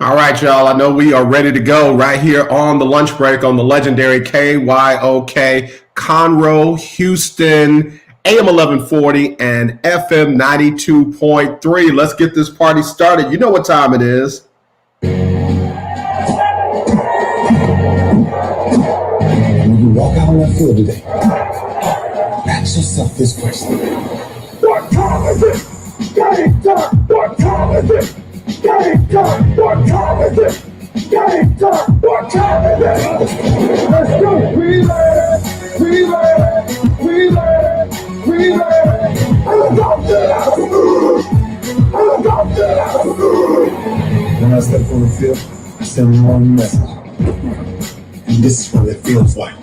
All right, y'all. I know we are ready to go right here on the lunch break on the legendary KYOK, Conroe, Houston, AM 1140 and FM 92.3. Let's get this party started. You know what time it is. When you walk out on that field today, ask yourself this question. What time is it? Game time. What time is it? Game time. What time is it? Game time. What time is it? Let's go. We ready. We ready. We ready. We ready. I'm about to When I step on the field, I send one message. And this is what it feels like.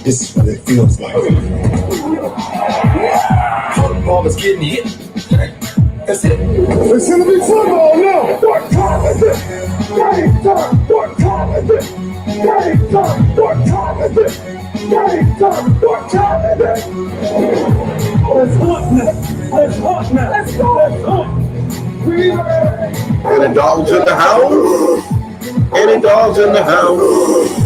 This is what it feels like. Football is getting hit. That's it. It's gonna be football now. What time is it? Game time. What time is it? Game time. What time is it? Game time. What time is it? Let's hunt now. Let's hunt now. Let's go. Let's hunt. We ready. Any dogs in the house? Any dogs in the house?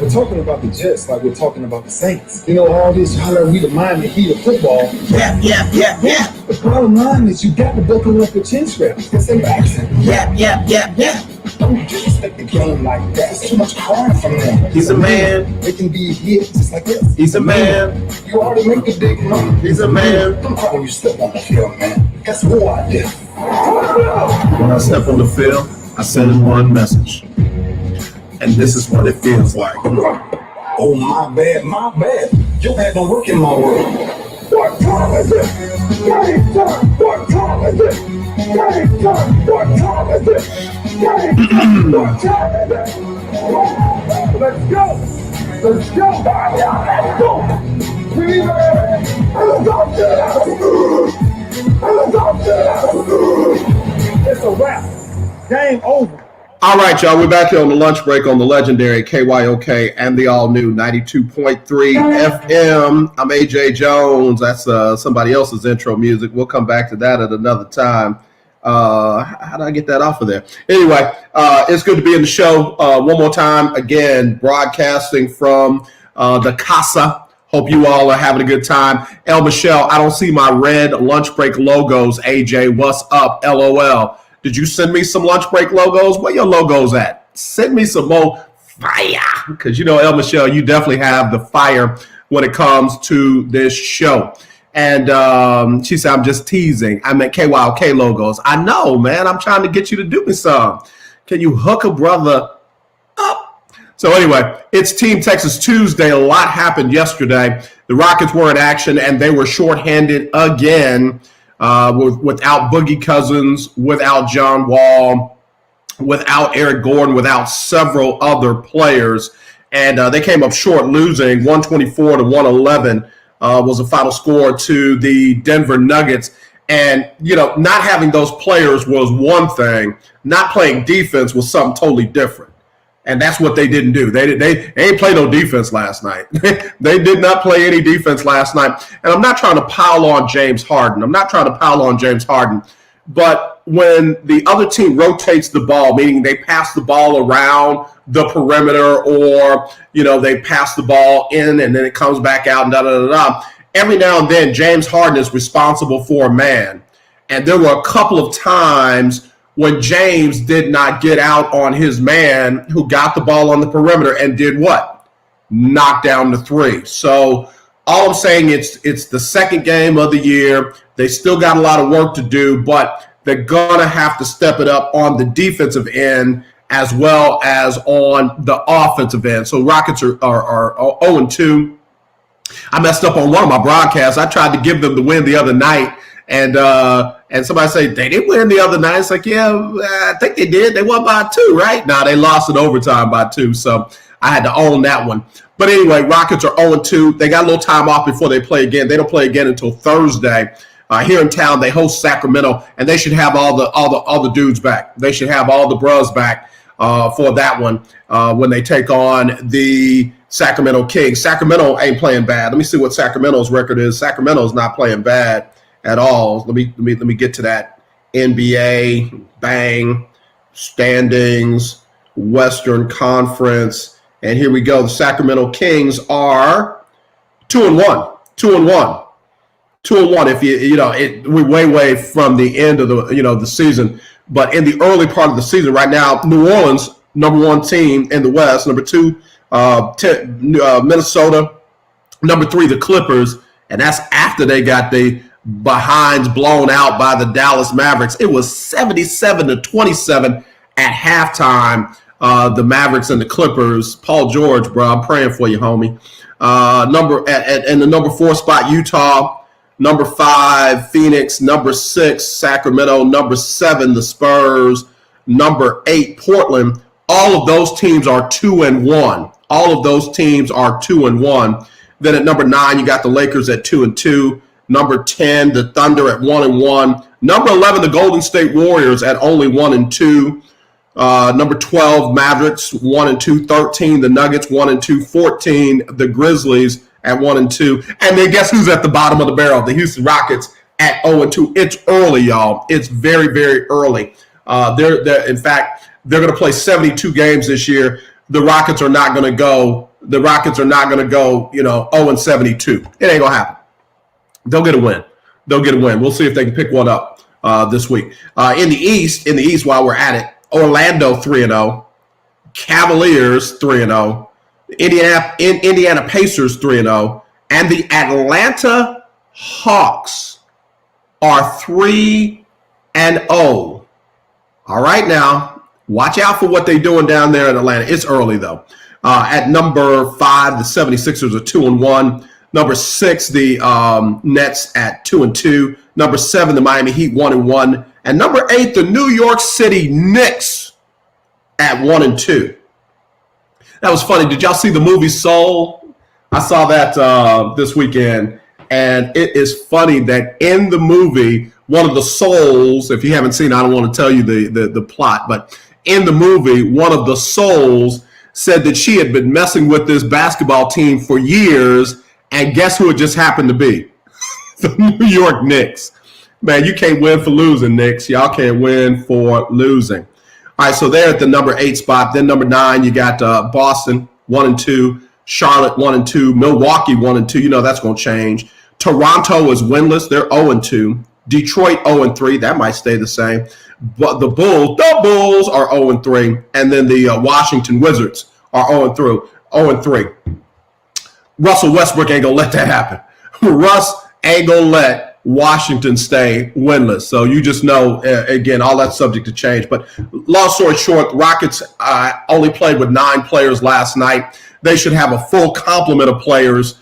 We're talking about the Jets like we're talking about the Saints. You know, all this holler, we the Miami Heat of football. Yeah. The bottom line is you got to buckle up your chin straps. It's embarrassing. Yeah. Don't disrespect the game like that. It's too much crying from them. He's a man. They can be hit just like this. He's a man. You already make the big money. He's a man. Don't cry when you step on the field, man. That's war I did. When I step on the field, I send him one message. And this is what it feels like. Oh, my bad. Your bad don't work in my world. What time is it? Game time. What time is it? Game time. What time is it? Game time. What time is it? Let's go. Let's go. Let's go. We ready. Let's go. It's a wrap. Game over. All right, y'all. We're back here on the lunch break on the legendary KYOK and the all-new 92.3 FM. I'm AJ Jones. That's somebody else's intro music. We'll come back to that at another time. How did I get that off of there? Anyway, it's good to be in the show one more time. Again, broadcasting from the Casa. Hope you all are having a good time. El Michelle, I don't see my red lunch break logos. AJ, what's up? LOL. Did you send me some lunch break logos? Where your logos at? Send me some more fire. Because, you know, El Michelle, you definitely have the fire when it comes to this show. And she said, I'm just teasing. I meant KYOK logos. I know, man. I'm trying to get you to do me some. Can you hook a brother up? So anyway, it's Team Texas Tuesday. A lot happened yesterday. The Rockets were in action, and they were shorthanded again. Without Boogie Cousins, without John Wall, without Eric Gordon, without several other players. And they came up short, losing 124 to 111 was the final score to the Denver Nuggets. And, you know, not having those players was one thing. Not playing defense was something totally different. And that's what they didn't do. They ain't play no defense last night. They did not play any defense last night. And I'm not trying to pile on James Harden. But when the other team rotates the ball, meaning they pass the ball around the perimeter or, you know, they pass the ball in and then it comes back out and da-da-da-da. Every now and then, James Harden is responsible for a man. And there were a couple of times when James did not get out on his man who got the ball on the perimeter and did what? Knock down the three. So all I'm saying it's the second game of the year. They still got a lot of work to do, but they're going to have to step it up on the defensive end as well as on the offensive end. So Rockets are 0-2. I messed up on one of my broadcasts. I tried to give them the win the other night. And somebody say, they didn't win the other night. It's like, yeah, I think they did. They won by 2, right? No, they lost in overtime by 2. So I had to own that one. But anyway, Rockets are 0-2. They got a little time off before they play again. They don't play again until Thursday. Here in town, they host Sacramento, and they should have all the dudes back. They should have all the bros back for that one when they take on the Sacramento Kings. Sacramento ain't playing bad. Let me see what Sacramento's record is. Sacramento's not playing bad at all. Let me get to that. NBA, bang. standings, Western Conference, and here we go. The Sacramento Kings are 2-1. 2-1. 2-1. If we're way from the end of the season, but in the early part of the season right now, New Orleans, number 1 team in the West, number 2, Minnesota, number 3, the Clippers, and that's after they got the behinds blown out by the Dallas Mavericks. It was 77-27 at halftime. The Mavericks and the Clippers. Paul George, bro, I'm praying for you, homie. In the number 4 spot, Utah. Number 5, Phoenix. Number 6, Sacramento. Number 7, the Spurs. Number 8, Portland. All of those teams are 2-1. All of those teams are 2-1. Then at number 9, you got the Lakers at 2-2. Number 10, the Thunder at 1-1. Number 11, the Golden State Warriors at only 1-2. Number 12, Mavericks 1-2. 13, the Nuggets 1-2. 14, the Grizzlies at 1-2. And then guess who's at the bottom of the barrel? The Houston Rockets at 0-2. It's early, y'all. It's very, very early. In fact, they're going to play 72 games this year. The Rockets are not going to go. 0-72. It ain't gonna happen. They'll get a win. We'll see if they can pick one up this week. In the East, while we're at it, Orlando 3-0, Cavaliers 3-0, Indiana Pacers 3-0, and the Atlanta Hawks are 3-0. All right, now watch out for what they're doing down there in Atlanta. It's early though. At number 5, the 76ers are 2-1. Number 6, the Nets at 2-2. Number 7, the Miami Heat 1-1. And number 8, the New York City Knicks at 1-2. That was funny. Did y'all see the movie Soul? I saw that this weekend. And it is funny that in the movie, one of the souls, if you haven't seen it, I don't want to tell you the plot, but in the movie, one of the souls said that she had been messing with this basketball team for years, and guess who it just happened to be? The New York Knicks. Man, you can't win for losing, Knicks. Y'all can't win for losing. All right, so they're at the number 8 spot. Then number 9, you got Boston 1-2, Charlotte 1-2, Milwaukee 1-2. You know that's going to change. Toronto is winless. They're 0-2. Detroit 0-3. That might stay the same. But the Bulls are 0-3, and then the Washington Wizards are 0-3. Russell Westbrook ain't gonna let that happen. Russ ain't gonna let Washington stay winless. So you just know, again, all that's subject to change. But long story short, Rockets only played with 9 players last night. They should have a full complement of players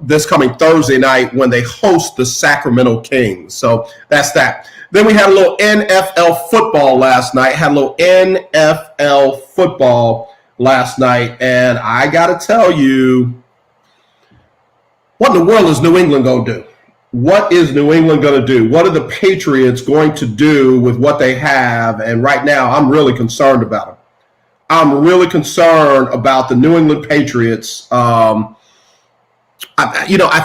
this coming Thursday night when they host the Sacramento Kings. So that's that. Then we had a little NFL football last night. And I got to tell you, what in the world is New England going to do? What is New England going to do? What are the Patriots going to do with what they have? And right now, I'm really concerned about them. I'm really concerned about the New England Patriots. I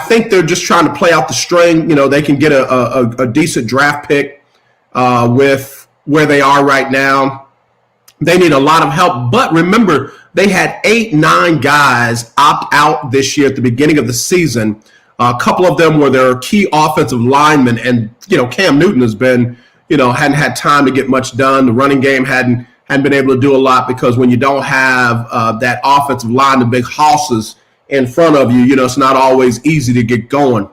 think they're just trying to play out the string. They can get a decent draft pick with where they are right now. They need a lot of help. But remember, they had 8-9 guys opt out this year at the beginning of the season. A couple of them were their key offensive linemen. And, Cam Newton has been, hadn't had time to get much done. The running game hadn't been able to do a lot because when you don't have that offensive line, the big hosses in front of you, it's not always easy to get going.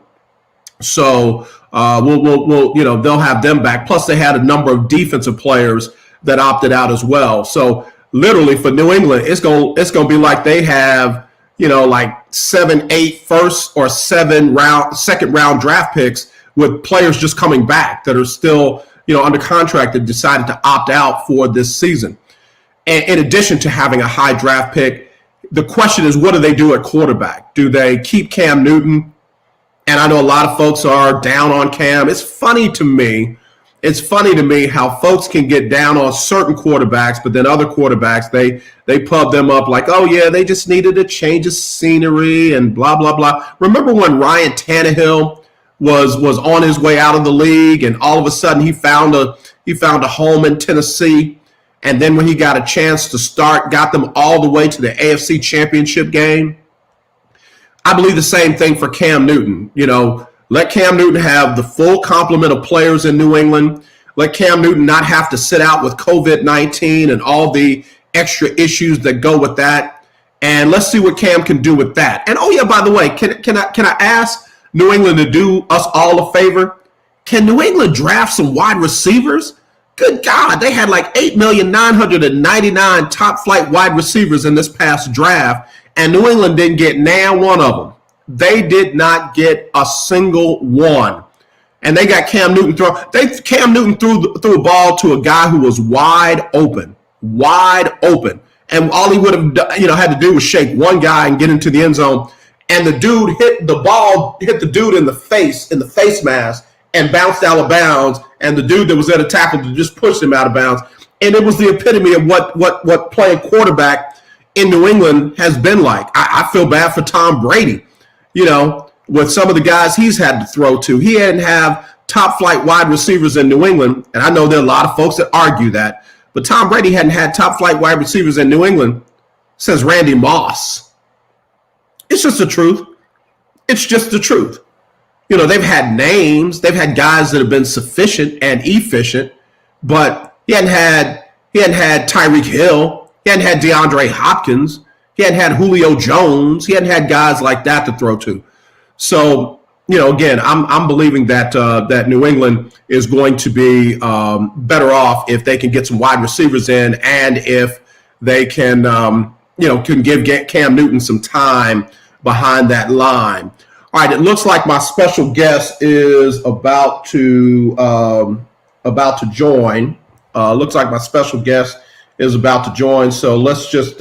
So they'll have them back. Plus, they had a number of defensive players that opted out as well. So literally for New England, it's going to be like they have, like 7, 8 first or 7 second round draft picks with players just coming back that are still, under contract that decided to opt out for this season. And in addition to having a high draft pick, the question is, what do they do at quarterback? Do they keep Cam Newton? And I know a lot of folks are down on Cam. It's funny to me how folks can get down on certain quarterbacks, but then other quarterbacks, they pub them up like, oh, yeah, they just needed a change of scenery and blah, blah, blah. Remember when Ryan Tannehill was on his way out of the league and all of a sudden he found a home in Tennessee? And then when he got a chance to start, got them all the way to the AFC Championship game. I believe the same thing for Cam Newton. Let Cam Newton have the full complement of players in New England. Let Cam Newton not have to sit out with COVID-19 and all the extra issues that go with that. And let's see what Cam can do with that. And, oh, yeah, by the way, can I ask New England to do us all a favor? Can New England draft some wide receivers? Good God, they had like 8,999 top-flight wide receivers in this past draft, and New England didn't get now one of them. They did not get a single one. And they got Cam Newton throw. Cam Newton threw a ball to a guy who was wide open. And all he would have had to do was shake one guy and get into the end zone. And the dude hit the dude in the face mask, and bounced out of bounds. And the dude that was at a tackle just pushed him out of bounds. And it was the epitome of what playing quarterback in New England has been like. I feel bad for Tom Brady, with some of the guys he's had to throw to. He hadn't have top flight wide receivers in New England. And I know there are a lot of folks that argue that. But Tom Brady hadn't had top flight wide receivers in New England since Randy Moss. It's just the truth. It's just the truth. They've had names. They've had guys that have been sufficient and efficient. But he hadn't had Tyreek Hill. He hadn't had DeAndre Hopkins. He hadn't had Julio Jones. He hadn't had guys like that to throw to. So, again, I'm believing that New England is going to be better off if they can get some wide receivers in, and if they can give Cam Newton some time behind that line. All right, it looks like my special guest is about to join. Looks like my special guest is about to join. So let's just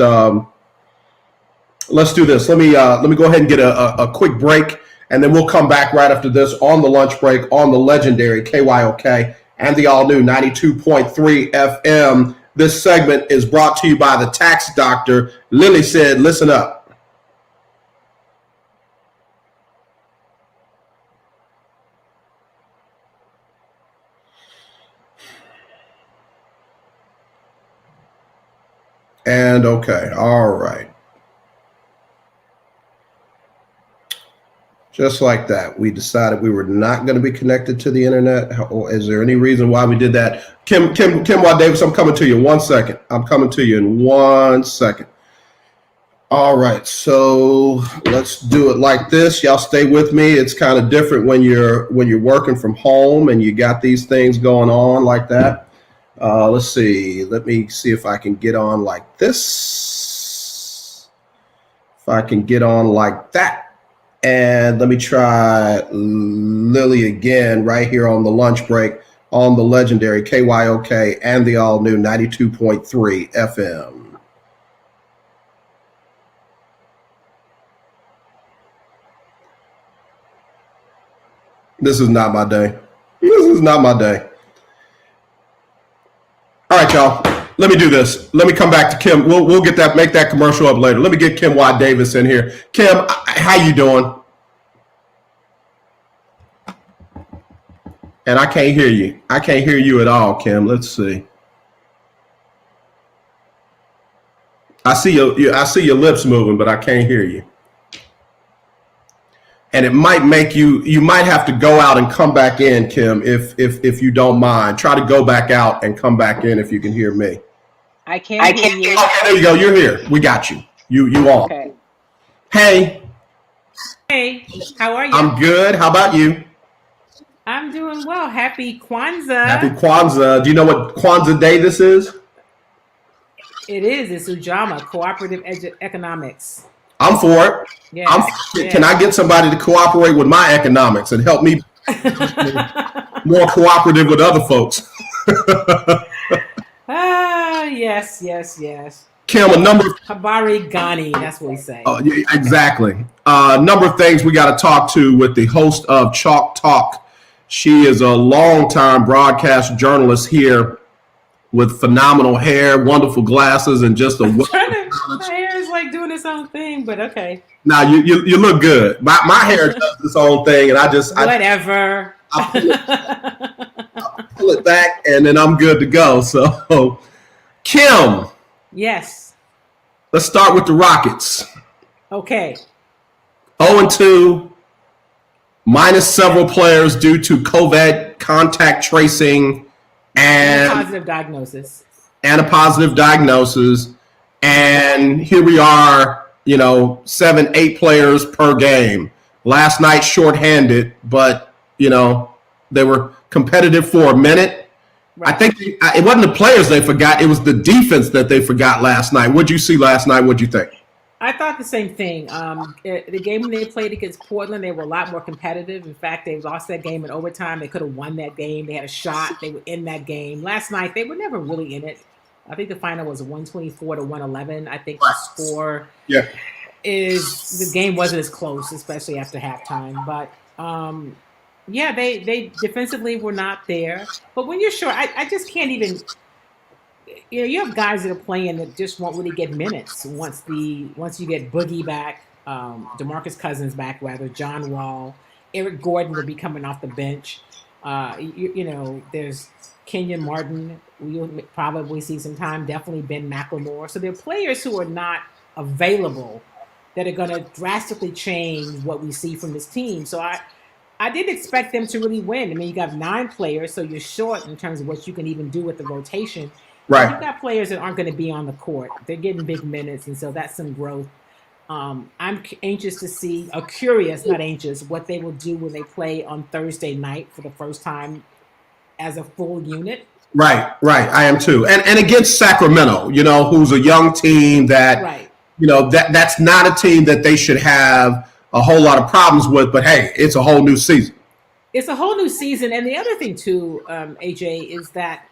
let's do this. Let me go ahead and get a quick break, and then we'll come back right after this on the lunch break on the legendary KYOK and the all-new 92.3 FM. This segment is brought to you by the tax doctor. Lily said, listen up. And okay, all right. Just like that, we decided we were not going to be connected to the internet. Is there any reason why we did that? Kim Watt Davis, I'm coming to you in 1 second. I'm coming to you in 1 second. All right, so let's do it like this. Y'all stay with me. It's kind of different when you're working from home and you got these things going on like that. Let's see. Let me see if I can get on like this. If I can get on like that. And let me try Lily again right here on the lunch break on the legendary KYOK and the all-new 92.3 FM. This is not my day. This is not my day. All right, y'all. Let me do this. Let me come back to Kim. We'll get that, make that commercial up later. Let me get Kim Watt Davis in here. Kim, how you doing? And I can't hear you. I can't hear you at all, Kim. Let's see. I see your lips moving, but I can't hear you. And it might make you might have to go out and come back in, Kim, if you don't mind. Try to go back out and come back in if you can hear me. I can't hear you. Okay, there you go. You're here. We got you. You on. Okay. Hey. Hey, how are you? I'm good. How about you? I'm doing well. Happy Kwanzaa. Happy Kwanzaa. Do you know what Kwanzaa Day this is? It is. It's Ujamaa, Cooperative Economics. I'm for it. Yeah. Can I get somebody to cooperate with my economics and help me more cooperative with other folks? Yes. Kim, a number of Habari Ghani, that's what we say. Yeah, exactly. A number of things we got to talk to with the host of Chalk Talk. She is a longtime broadcast journalist here with phenomenal hair, wonderful glasses, and just a my hair is like doing its own thing, but okay. Now you look good. My hair does its own thing, and I whatever. I pull it back, and then I'm good to go. So, Kim, Yes. let's start with the Rockets. Okay. 0-2, minus several players due to COVID contact tracing And and positive diagnosis. a positive diagnosis. And here we are, 7-8 players per game. Last night shorthanded, but, they were competitive for a minute. Right. I think it wasn't the players they forgot. It was the defense that they forgot last night. What'd you see last night? What'd you think? I thought the same thing. The game when they played against Portland, they were a lot more competitive. In fact, they lost that game in overtime. They could have won that game. They had a shot. They were in that game. Last night, they were never really in it. I think the final was 124 to 111. I think the score Yeah. is the game wasn't as close, especially after halftime. But they defensively were not there. But when you're short, I just can't even. You have guys that are playing that just won't really get minutes once you get Boogie back, DeMarcus Cousins back, rather, John Wall, Eric Gordon will be coming off the bench. There's Kenyon Martin. We'll probably see some time. Definitely Ben McLemore. So there are players who are not available that are going to drastically change what we see from this team. So I didn't expect them to really win. I mean, you got 9 players, so you're short in terms of what you can even do with the rotation. Right. You've got players that aren't going to be on the court. They're getting big minutes, and so that's some growth. I'm anxious to see, curious, not anxious, what they will do when they play on Thursday night for the first time as a full unit. Right. I am too. And against Sacramento, who's a young team that, Right. That's not a team that they should have a whole lot of problems with. But hey, it's a whole new season. It's a whole new season, and the other thing too, AJ, is that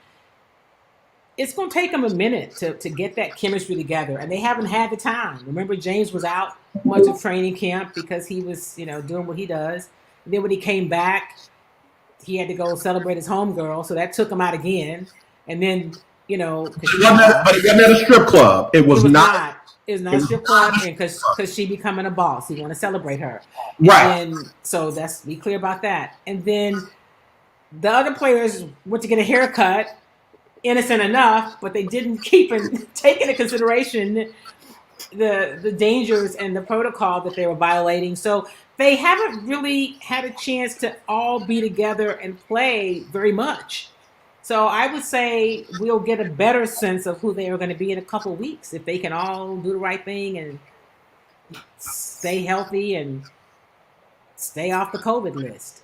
it's going to take them a minute to get that chemistry together, and they haven't had the time. Remember, James was out much of training camp because he was, doing what he does. And then when he came back, he had to go celebrate his homegirl, so that took him out again. And then, But it wasn't at a strip club. It was not. It's not a strip club, and because she becoming a boss, he want to celebrate her. Right. And so that's be clear about that. And then the other players went to get a haircut. Innocent enough, but they didn't take into consideration the dangers and the protocol that they were violating. So they haven't really had a chance to all be together and play very much. So I would say we'll get a better sense of who they are going to be in a couple of weeks if they can all do the right thing and stay healthy and stay off the COVID list.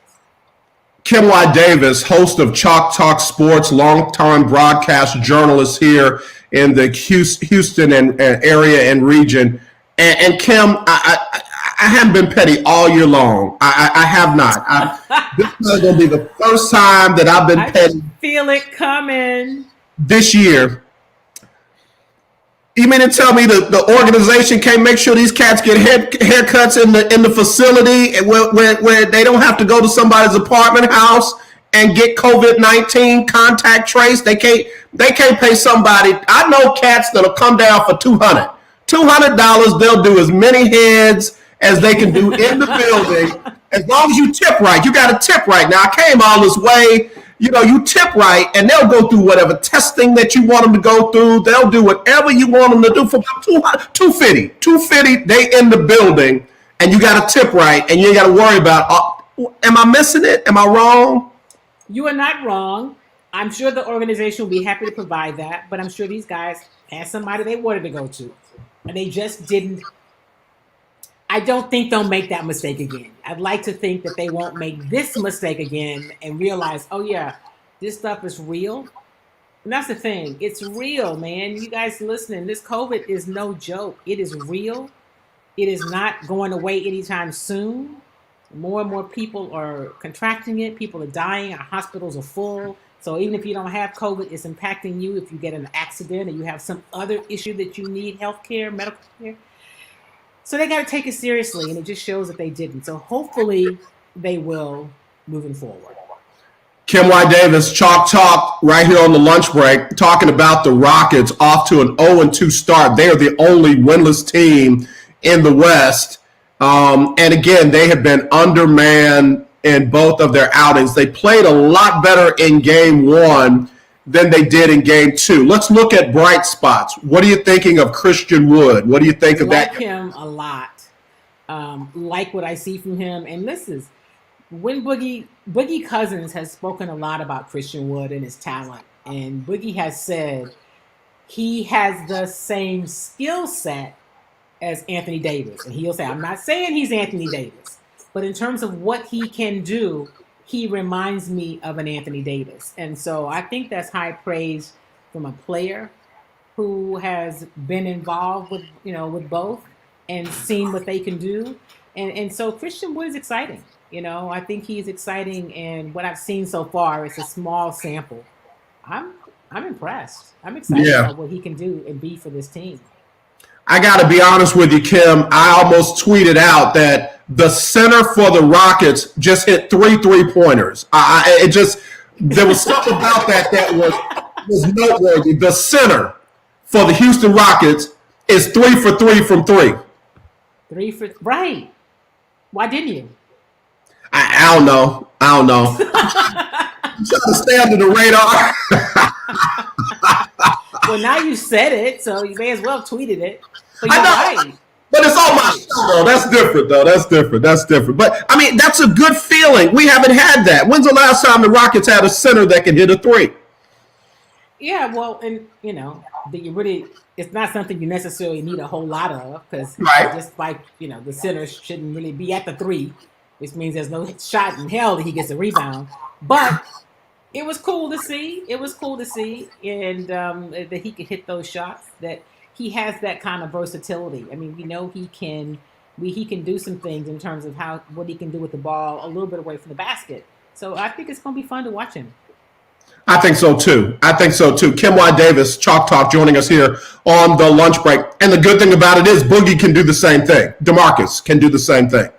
Kim Y. Davis, host of Chalk Talk Sports, longtime broadcast journalist here in the Houston and area and region. And Kim, I haven't been petty all year long. I have not. This is going to be the first time that I've been petty. Feel it coming this year. You mean to tell me the organization can't make sure these cats get haircuts in the facility where they don't have to go to somebody's apartment house and get COVID-19 contact traced? They can't pay somebody. I know cats that'll come down for $200. They'll do as many heads as they can do in the building, as long as you tip right. You got to tip right. Now I came all this way. You tip right, and they'll go through whatever testing that you want them to go through. They'll do whatever you want them to do for $250. They in the building, and you got to tip right, and you ain't got to worry about, am I missing it? Am I wrong? You are not wrong. I'm sure the organization will be happy to provide that, but I'm sure these guys had somebody they wanted to go to, and they just didn't. I don't think they'll make that mistake again. I'd like to think that they won't make this mistake again and realize, oh yeah, this stuff is real. And that's the thing. It's real, man. You guys listening, this COVID is no joke. It is real. It is not going away anytime soon. More and more people are contracting it. People are dying. Our hospitals are full. So even if you don't have COVID, it's impacting you. If you get an accident or you have some other issue that you need health care, medical care. So they got to take it seriously, and it just shows that they didn't. So hopefully they will moving forward. Kim Y. Davis, Chalk Talk, right here on the lunch break, talking about the Rockets off to an 0-2 start. They are the only winless team in the West. And again, they have been undermanned in both of their outings. They played a lot better in game one than they did in game 2. Let's look at bright spots. What are you thinking of Christian Wood? What do you think of that? Like him a lot. Like what I see from him. And listen, when Boogie Cousins has spoken a lot about Christian Wood and his talent, and Boogie has said he has the same skill set as Anthony Davis. And he'll say, I'm not saying he's Anthony Davis, but in terms of what he can do, he reminds me of an Anthony Davis. And so I think that's high praise from a player who has been involved with both and seen what they can do. And so Christian Wood is exciting. I think he's exciting, and what I've seen so far is a small sample. I'm impressed. I'm excited about what he can do and be for this team. I got to be honest with you, Kim. I almost tweeted out that the center for the Rockets just hit 3 3-pointers. There was something about that was noteworthy. The center for the Houston Rockets is 3 for 3 from 3. Right. Why didn't you? I don't know. I'm trying to stay under the radar. Well, now you said it, so you may as well have tweeted it. But you're right. But it's on my show, though. That's different. That's different. But, I mean, that's a good feeling. We haven't had that. When's the last time the Rockets had a center that can hit a 3? Yeah, well, and, it's not something you necessarily need a whole lot of, because just like, the center shouldn't really be at the 3, which means there's no shot in hell that he gets a rebound. But it was cool to see. And that he could hit those shots, that he has that kind of versatility. I mean, we know he can do some things in terms of what he can do with the ball a little bit away from the basket. So I think it's going to be fun to watch him. I think so too. Kim Y. Davis, Chalk Talk, joining us here on the lunch break. And the good thing about it is Boogie can do the same thing. DeMarcus can do the same thing.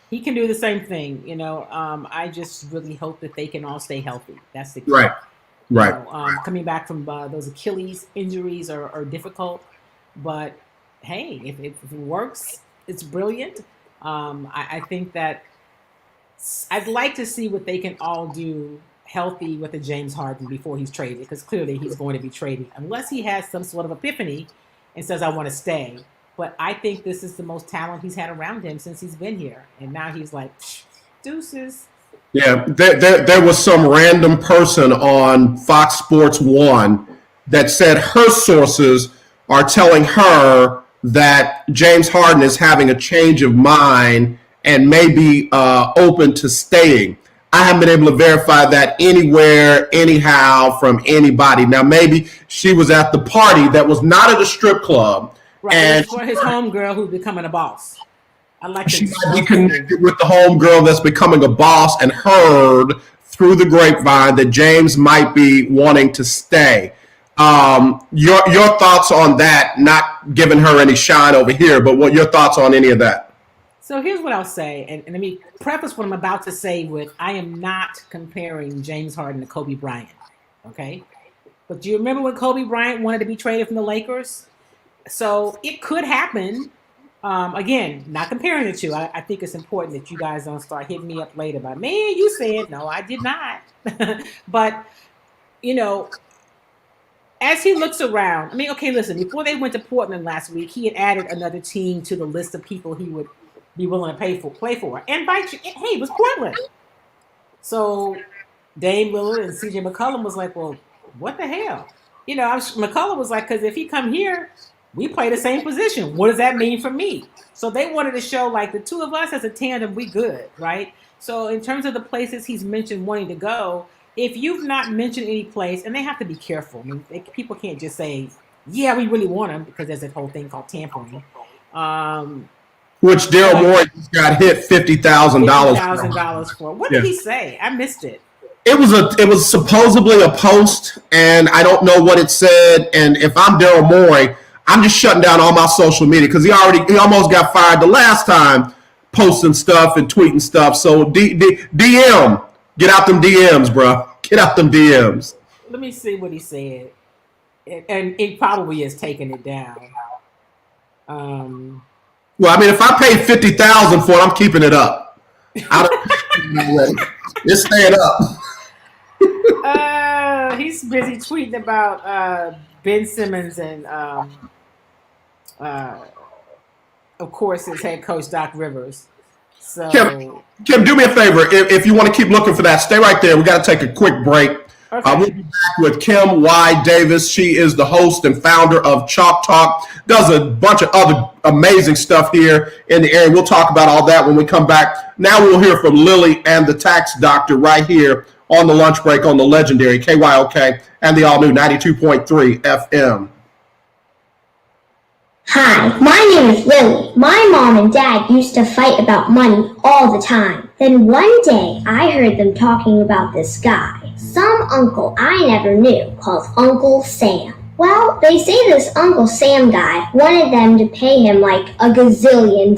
He can do the same thing. I just really hope that they can all stay healthy. That's the key. Right. Coming back from those Achilles injuries are difficult. But, hey, if it works, it's brilliant. I think that I'd like to see what they can all do healthy with a James Harden before he's traded, because clearly he's going to be traded unless he has some sort of epiphany and says, I want to stay. But I think this is the most talent he's had around him since he's been here. And now he's like, deuces. Yeah, there was some random person on Fox Sports 1 that said her sources are telling her that James Harden is having a change of mind and may be open to staying. I haven't been able to verify that anywhere, anyhow, from anybody. Now, maybe she was at the party that was not at a strip club. Right, and for his homegirl who's becoming a boss. I like she might be connected with the homegirl that's becoming a boss and heard through the grapevine that James might be wanting to stay. Your thoughts on that, not giving her any shine over here, but what your thoughts on any of that? So here's what I'll say, and let me preface what I'm about to say with, I am not comparing James Harden to Kobe Bryant, okay? But do you remember when Kobe Bryant wanted to be traded from the Lakers? So it could happen. Again, not comparing the two. I think it's important that you guys don't start hitting me up later about, man, you said. No, I did not. But, as he looks around, okay, listen, before they went to Portland last week, he had added another team to the list of people he would be willing to play for. And it was Portland. So Dame Lillard and CJ McCollum was like, well, what the hell? McCollum was like, because if he come here, we play the same position. What does that mean for me? So they wanted to show, like, the two of us as a tandem, we good, right? So in terms of the places he's mentioned wanting to go, if you've not mentioned any place, and they have to be careful. People can't just say, yeah, we really want him, because there's that whole thing called tampering. Which Daryl Morey just got hit $50,000. $50,000 for. What did he say? I missed it. It was supposedly a post, and I don't know what it said. And if I'm Daryl Morey, I'm just shutting down all my social media, because he almost got fired the last time posting stuff and tweeting stuff. So DM, get out them DMs, bro. Get out them DMs. Let me see what he said, and it probably is taking it down. Well, if I paid $50,000 for it, I'm keeping it up. It's staying up. He's busy tweeting about Ben Simmons and, of course, his head coach Doc Rivers. So, Kim, do me a favor. If you want to keep looking for that, stay right there. We got to take a quick break. okay. We'll be back with Kim Y. Davis. She is the host and founder of Chalk Talk. Does a bunch of other amazing stuff here in the area. We'll talk about all that when we come back. Now we'll hear from Lily and the tax doctor right here on the lunch break on the legendary KYOK and the all-new 92.3 FM. Hi, my name is Lily. My mom and dad used to fight about money all the time. Then one day, I heard them talking about this guy, some uncle I never knew, called Uncle Sam. Well, they say this Uncle Sam guy wanted them to pay him like $1 gazillion,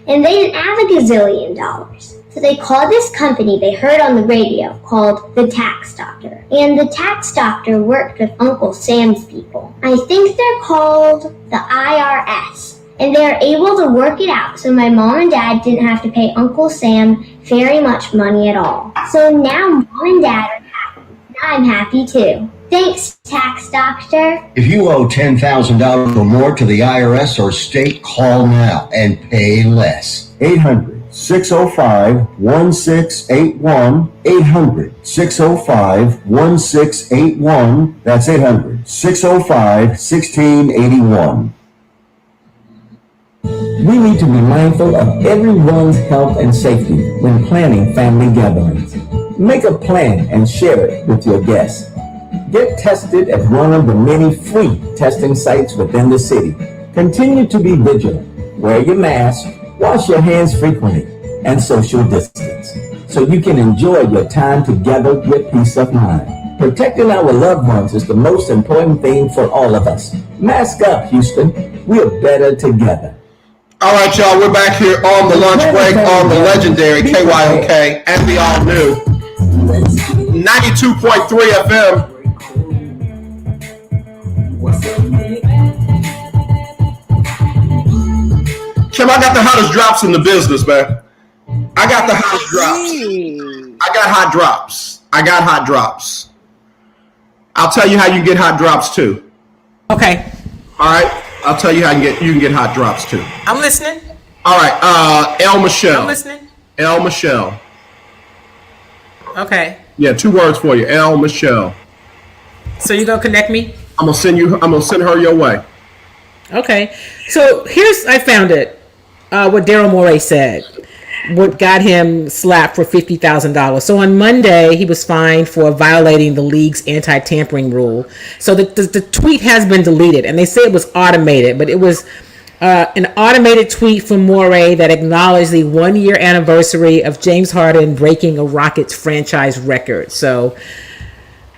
and they didn't have $1 gazillion. So they called this company they heard on the radio called the Tax Doctor. And the Tax Doctor worked with Uncle Sam's people. I think they're called the IRS. And they're able to work it out so my mom and dad didn't have to pay Uncle Sam very much money at all. So now mom and dad are happy. And I'm happy too. Thanks, Tax Doctor. If you owe $10,000 or more to the IRS or state, call now and pay less. 800-605-1681. 800-605-1681. That's 800-605-1681. We need to be mindful of everyone's health and safety when planning family gatherings. Make a plan and share it with your guests. Get tested at one of the many free testing sites within the city. Continue to be vigilant. Wear your mask, wash your hands frequently, and social distance, so you can enjoy your time together with peace of mind. Protecting our loved ones is the most important thing for all of us. Mask up, Houston. We're better together. All right, y'all, we're back here on the lunch break on the legendary KYOK and the all-new 92.3 FM. Kim, I got the hottest drops in the business, man. I got the hottest drops. I got hot drops. I'll tell you how you get hot drops too. Okay. All right. I'll tell you how you can get hot drops too. I'm listening. All right. El Michelle. I'm listening. El Michelle. Okay. Yeah, 2 words for you. El Michelle. So you gonna connect me? I'm gonna send her your way. Okay. So I found it. What Daryl Morey said. What got him slapped for $50,000. So on Monday, he was fined for violating the league's anti-tampering rule. So the tweet has been deleted, and they say it was automated, but it was an automated tweet from Morey that acknowledged the 1-year anniversary of James Harden breaking a Rockets franchise record. So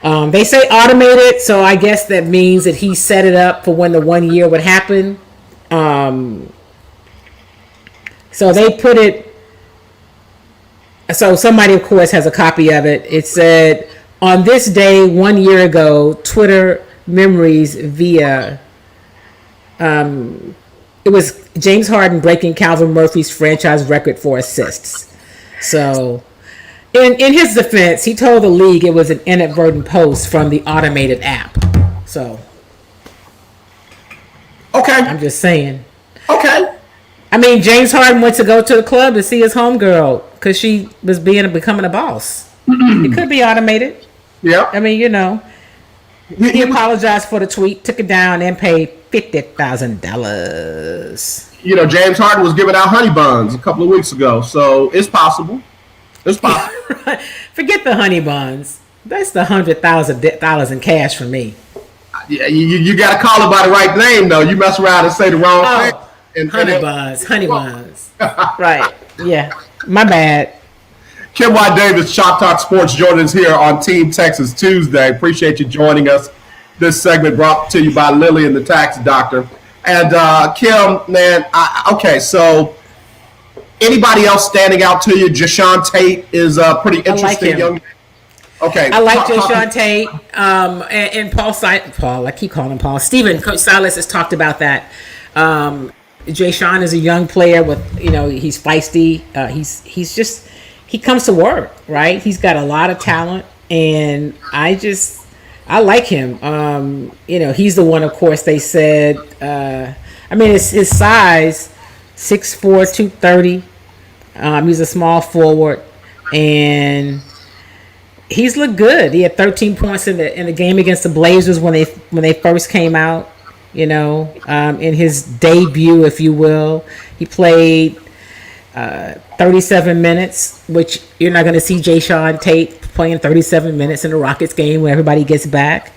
they say automated, so I guess that means that he set it up for when the 1 year would happen. So they put it. So somebody, of course, has a copy of it. It said, on this day 1 year ago, Twitter memories via, it was James Harden breaking Calvin Murphy's franchise record for assists. So in his defense, he told the league it was an inadvertent post from the automated app. So. Okay. I'm just saying. Okay. I mean, James Harden went to go to the club to see his homegirl because she was becoming a boss. It could be automated. Yeah. I mean, he apologized for the tweet, took it down, and paid $50,000. James Harden was giving out honey buns a couple of weeks ago, so it's possible. It's possible. Forget the honey buns. That's the $100,000 in cash for me. Yeah, you got to call it by the right name, though. You mess around and say the wrong thing. Honey buns. Right. Yeah. My bad. Kim Y. Davis, Chalk Talk Sports, joining us here on Team Texas Tuesday. Appreciate you joining us. This segment brought to you by Lily and the Tax Doctor. And Kim, man, okay, so anybody else standing out to you? Jashawn Tate is a pretty interesting young man. Okay. I like Jashawn Tate and Paul, I keep calling him Paul. Coach Silas has talked about that. Jashawn is a young player with, he's feisty. He comes to work, right? He's got a lot of talent, and I I like him. He's the one, of course, they said. It's his size, 6'4", 230. He's a small forward, and he's looked good. He had 13 points in the game against the Blazers when they first came out. In his debut, if you will, he played 37 minutes, which you're not going to see Jayshawn Tate playing 37 minutes in the Rockets game when everybody gets back.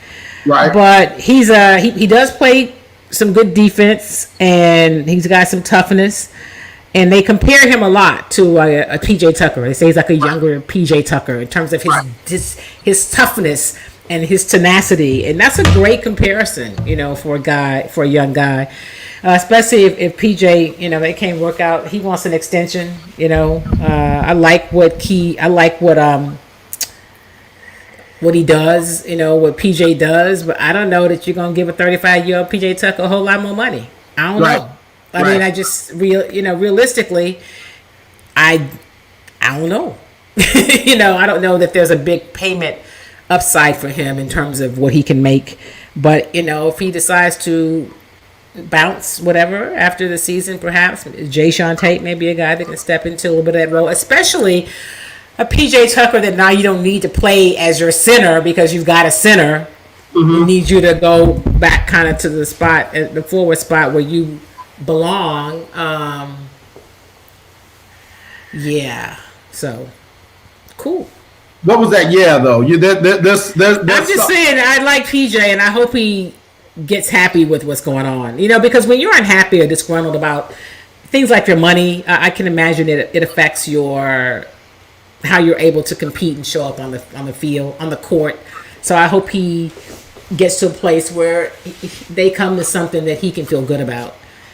Right. But he does play some good defense, and he's got some toughness. And they compare him a lot to a PJ Tucker. They say he's like a younger PJ Tucker in terms of his toughness and his tenacity, and that's a great comparison, for a young guy, especially if PJ, they can't work out. He wants an extension, I like what he does, what PJ does, but I don't know that you're gonna give a 35-year-old PJ Tucker a whole lot more money. I don't know. I mean, I just realistically, I don't know. I don't know that there's a big payment upside for him in terms of what he can make, but if he decides to bounce whatever after the season, perhaps Jayshawn Tate may be a guy that can step into a little bit of that role, especially a PJ Tucker that now you don't need to play as your center because you've got a center. He needs you to go back kind of to the spot, the forward spot where you belong. So cool. What was that? Yeah, though. I'm just saying, I like PJ, and I hope he gets happy with what's going on. Because when you're unhappy or disgruntled about things like your money, I can imagine it affects how you're able to compete and show up on the field, on the court. So I hope he gets to a place where they come to something that he can feel good about,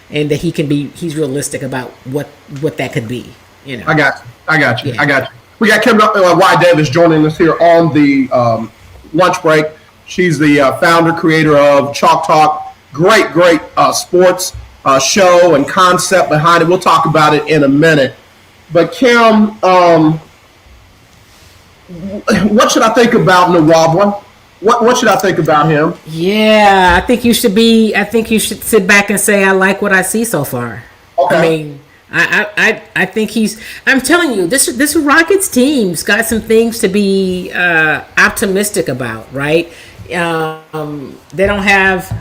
and that he's realistic about what that could be. I got you. Yeah. We got Kim Y. Davis joining us here on the lunch break. She's the founder, creator of Chalk Talk. Great sports show and concept behind it. We'll talk about it in a minute. But Kim, what should I think about Nwabwa? What should I think about him? Yeah, I think you should sit back and say, I like what I see so far. Okay. I mean, I think I'm telling you, this Rockets team's got some things to be optimistic about, right? They don't have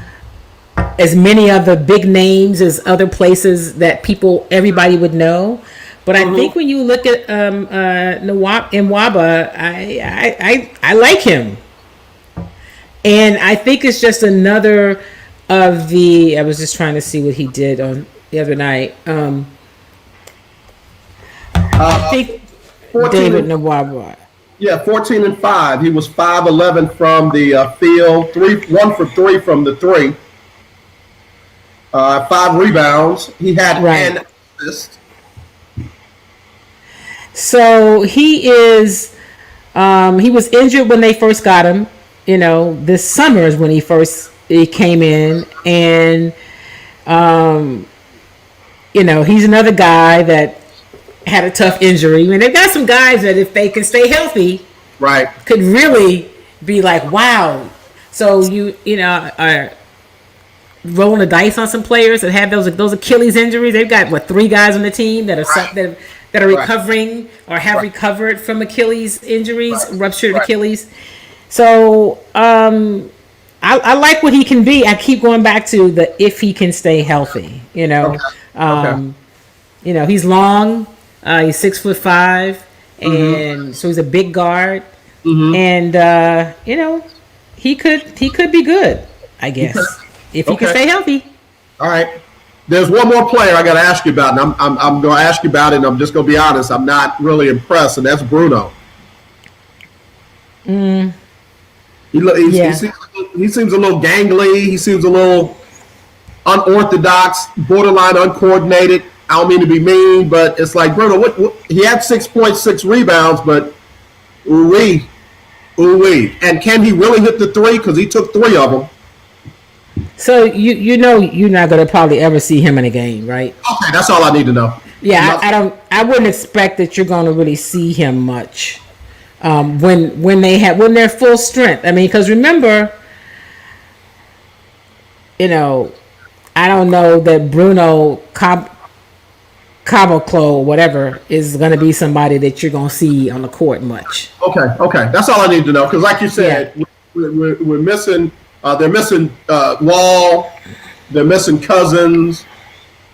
as many of the big names as other places that everybody would know. But I think when you look at Nwaba, I like him. And I think it's just another of the, I was just trying to see what he did on the other night. I think David Nwaba. Yeah, 14 and 5. He was 5-11 from the field, 1 for 3 from the 3. 5 rebounds. He had an assist. So he is. He was injured when they first got him. This summer is when he came in, and he's another guy that had a tough injury. I mean, they've got some guys that if they can stay healthy, could really be like, wow. So you are rolling the dice on some players that have those Achilles injuries. They've got 3 guys on the team that are recovering or have recovered from Achilles injuries, ruptured Achilles. So I like what he can be. I keep going back to if he can stay healthy. He's long. He's 6'5", and so he's a big guard. And he could be good, I guess, if he can stay healthy. All right. There's one more player I got to ask you about, and I'm going to ask you about it, and I'm just going to be honest. I'm not really impressed, and that's Bruno. He seems a little gangly. He seems a little unorthodox, borderline uncoordinated. I don't mean to be mean, but it's like, Bruno, what he had 6.6 rebounds, but ooh-wee. And can he really hit the 3? Because he took 3 of them. So you're not going to probably ever see him in a game, right? Okay, that's all I need to know. Yeah, I wouldn't expect that you're going to really see him much. when they're full strength. I mean, because remember, I don't know that Bruno Caboclo, whatever, is going to be somebody that you're going to see on the court much. Okay. That's all I need to know. Because like you said, we're missing. They're missing Wall. They're missing Cousins.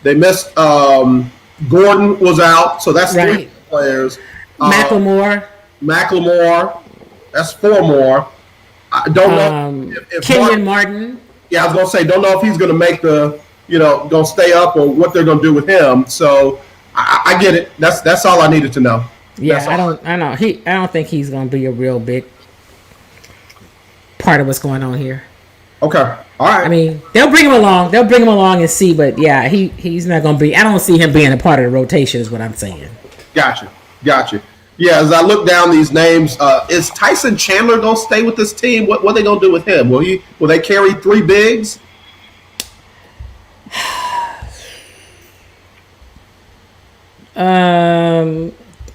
They missed Gordon was out, so that's right. 3 players. Macklemore. That's 4 more. I don't know if Kenyon Martin. Yeah, I was gonna say, don't know if he's gonna make the, gonna stay up or what they're gonna do with him. So I get it. That's all I needed to know. Yeah, I don't think he's gonna be a real big part of what's going on here. Okay, all right. I mean, they'll bring him along and see, but yeah, he's not gonna be. I don't see him being a part of the rotation. Is what I'm saying. Gotcha. Yeah, as I look down these names, is Tyson Chandler gonna stay with this team? What are they gonna do with him? Will they carry 3 bigs?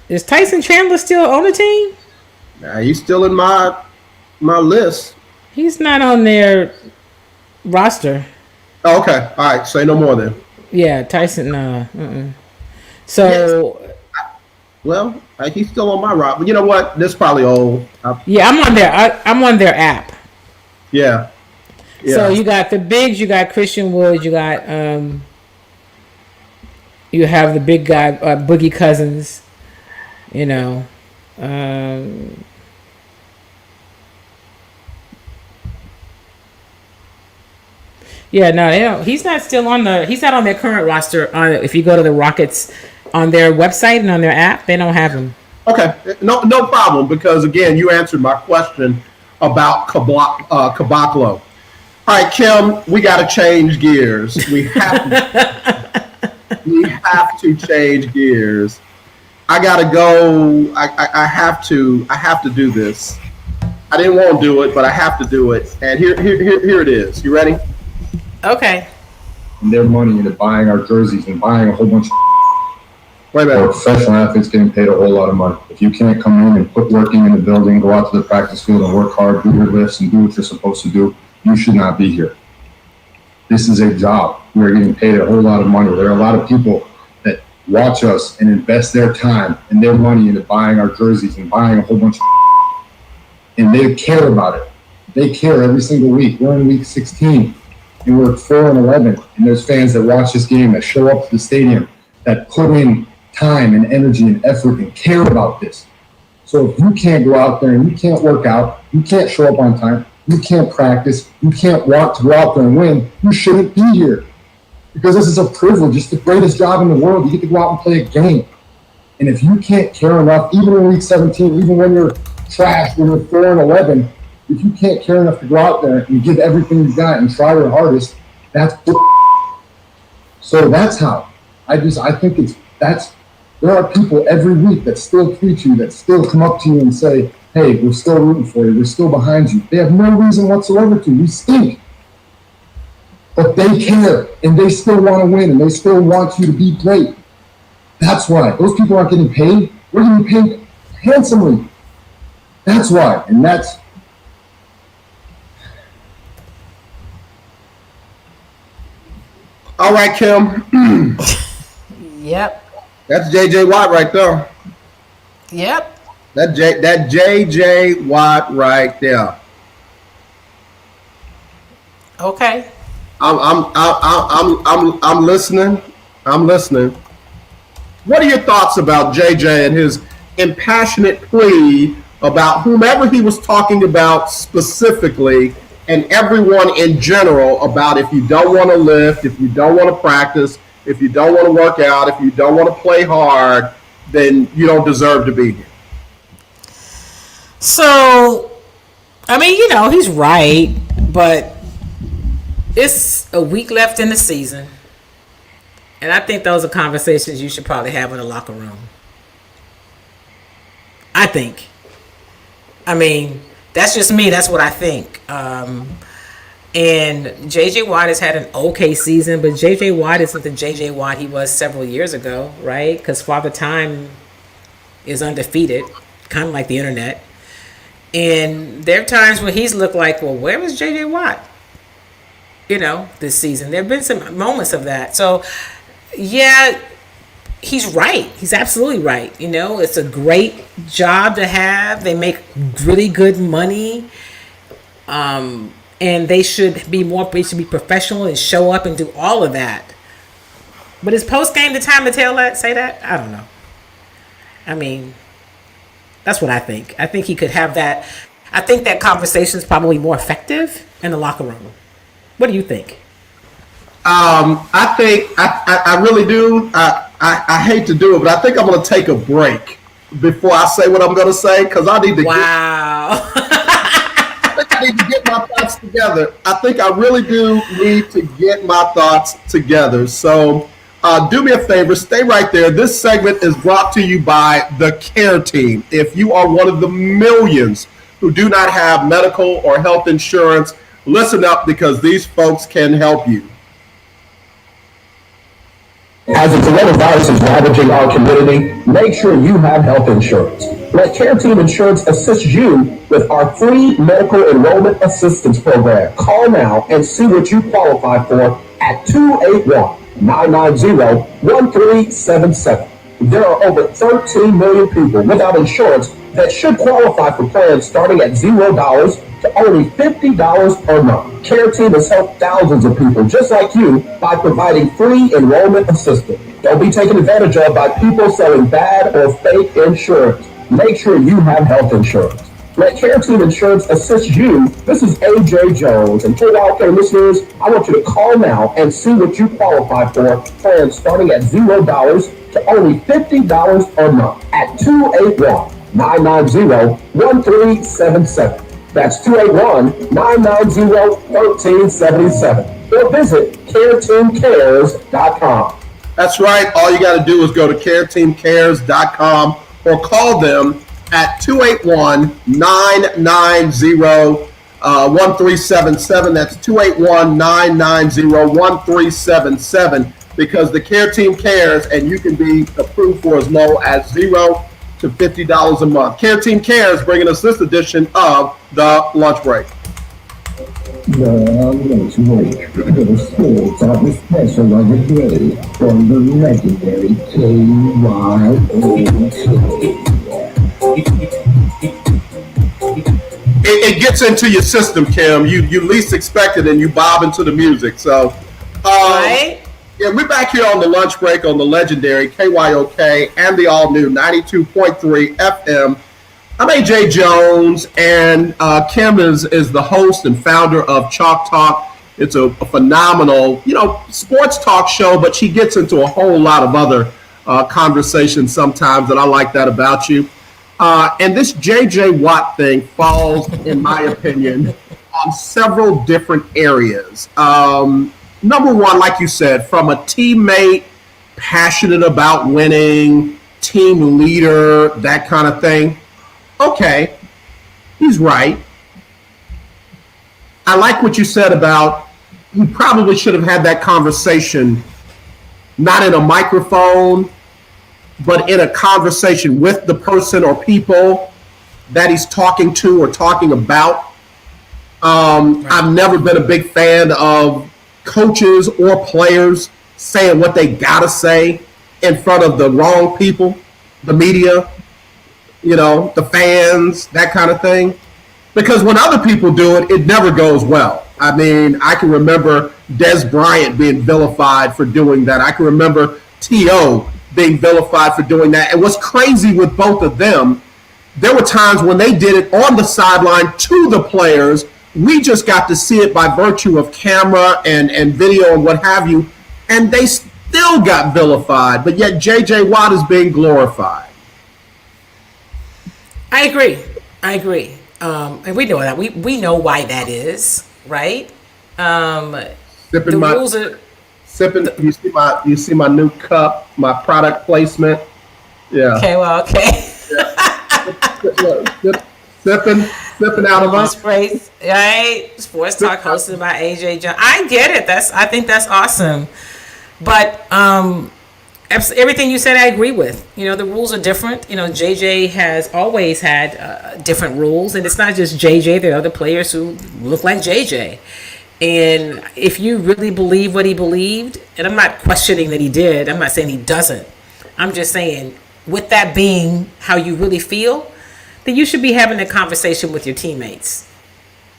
Is Tyson Chandler still on the team? Nah, he's still in my list. He's not on their roster. Oh, okay. All right. Say no more then. Yeah, Tyson. So. Yes. Well, he's still on my roster. But you know what? This is probably old. Yeah, I'm on their app. Yeah. So you got the bigs. You got Christian Wood. You got you have the big guy Boogie Cousins. Yeah, no, he's not still on he's not on their current roster. If you go to the Rockets on their website and on their app, they don't have him. Okay, no problem, because again, you answered my question about Caboclo. All right, Kim, we got to change gears. We have to change gears. I gotta go. I have to do this. I didn't want to do it, but I have to do it. And here it is. You ready? Okay. And their money into buying our jerseys and buying a whole bunch of Wait a minute. professional athletes getting paid a whole lot of money. If you can't come in and put working in the building, go out to the practice field and work hard, do your lifts and do what you're supposed to do, you should not be here. This is a job. We are getting paid a whole lot of money. There are a lot of people that watch us and invest their time and their money into buying our jerseys and buying a whole bunch of and they care about it. They care every single week. We're in week 16 and we're 4-11, and there's fans that watch this game, that show up to the stadium, that put in time and energy and effort and care about this. So if you can't go out there and you can't work out, you can't show up on time, you can't practice, you can't want to go out there and win, you shouldn't be here. Because this is a privilege. It's the greatest job in the world. You get to go out and play a game. And if you can't care enough, even in week 17, even when you're trash, when you're 4-11, if you can't care enough to go out there and give everything you got and try your hardest, that's so that's how. I think there are people every week that still tweet you, that still come up to you and say, hey, we're still rooting for you, we're still behind you. They have no reason whatsoever to. We stink. But they care, and they still want to win, and they still want you to be great. That's why. Those people aren't getting paid. We're getting paid handsomely. That's why. And that's... All right, Kim. Yep. That's J.J. Watt right there. Yep. That J.J. Watt right there. Okay. I'm listening. I'm listening. What are your thoughts about J.J. and his impassionate plea about whomever he was talking about specifically, and everyone in general, about if you don't want to lift, if you don't want to practice, if you don't want to work out, if you don't want to play hard, then you don't deserve to be here? So, I mean, he's right, but it's a week left in the season. And I think those are conversations you should probably have in the locker room. I think. I mean, that's just me. That's what I think. And J.J. Watt has had an okay season, but J.J. Watt isn't the J.J. Watt he was several years ago, right? Because Father Time is undefeated. kind of like the internet. And there are times where he's looked like, well, where was J.J. Watt? This season. There have been some moments of that. So, yeah, he's right. He's absolutely right. It's a great job to have. They make really good money. And they should be professional and show up and do all of that. But is post game the time to say that? I don't know. I mean, that's what I think. I think he could have that. I think that conversation is probably more effective in the locker room. What do you think? I think I really do. I hate to do it, but I think I'm going to take a break before I say what I'm going to say because I need to. Wow. I need to get my thoughts together. I think I really do need to get my thoughts together. So do me a favor, stay right there. This segment is brought to you by the Care Team. If you are one of the millions who do not have medical or health insurance, listen up because these folks can help you. As the coronavirus is ravaging our community, make sure you have health insurance. Let Care Team Insurance assist you with our free medical enrollment assistance program. Call now and see what you qualify for at 281-990-1377. There are over 13 million people without insurance that should qualify for plans starting at $0 to only $50 a month. Care Team has helped thousands of people just like you by providing free enrollment assistance. Don't be taken advantage of by people selling bad or fake insurance. Make sure you have health insurance. Let Care Team Insurance assist you. This is AJ Jones. And KYOK listeners, I want you to call now and see what you qualify for. Plans starting at $0 to only $50 a month at 281-990-1377. That's 281-990-1377. Or visit CareTeamCares.com. That's right. All you got to do is go to CareTeamCares.com or call them at 281-990-1377. That's 281-990-1377 because the Care Team cares and you can be approved for as low as $0 to $50 a month. Care Team Cares bringing us this edition of the Lunch Break. The Lunch Break. The sports are the special of the day from the legendary KYOK. It gets into your system, Kim. You least expect it and you bob into the music. So, Right? yeah, we're back here on the Lunch Break on the legendary KYOK and the all-new 92.3 FM. I'm AJ Jones, and Kim is the host and founder of Chalk Talk. It's a phenomenal, sports talk show, but she gets into a whole lot of other conversations sometimes, and I like that about you. And this J.J. Watt thing falls, in my opinion, on several different areas. Number one, like you said, from a teammate, passionate about winning, team leader, that kind of thing. Okay, he's right. I like what you said about he probably should have had that conversation, not in a microphone, but in a conversation with the person or people that he's talking to or talking about. I've never been a big fan of coaches or players saying what they gotta say in front of the wrong people, the media, the fans, that kind of thing. Because when other people do it, it never goes well. I mean, I can remember Des Bryant being vilified for doing that. I can remember T.O. being vilified for doing that. And what's crazy with both of them, there were times when they did it on the sideline to the players. We just got to see it by virtue of camera and video and what have you, and they still got vilified, but yet J.J. Watt is being glorified. I agree. And we know that. We know why that is, right? Sipping the rules are... Sipping, you see my new cup, my product placement. Yeah. Okay, well, okay. Sipping out of Lunch Break, right? Sports talk hosted by AJ Jones. I get it. I think that's awesome. But Everything you said, I agree with. The rules are different. JJ has always had different rules, and it's not just JJ. There are other players who look like JJ. And if you really believe what he believed, and I'm not questioning that he did, I'm not saying he doesn't. I'm just saying, with that being how you really feel, then you should be having a conversation with your teammates.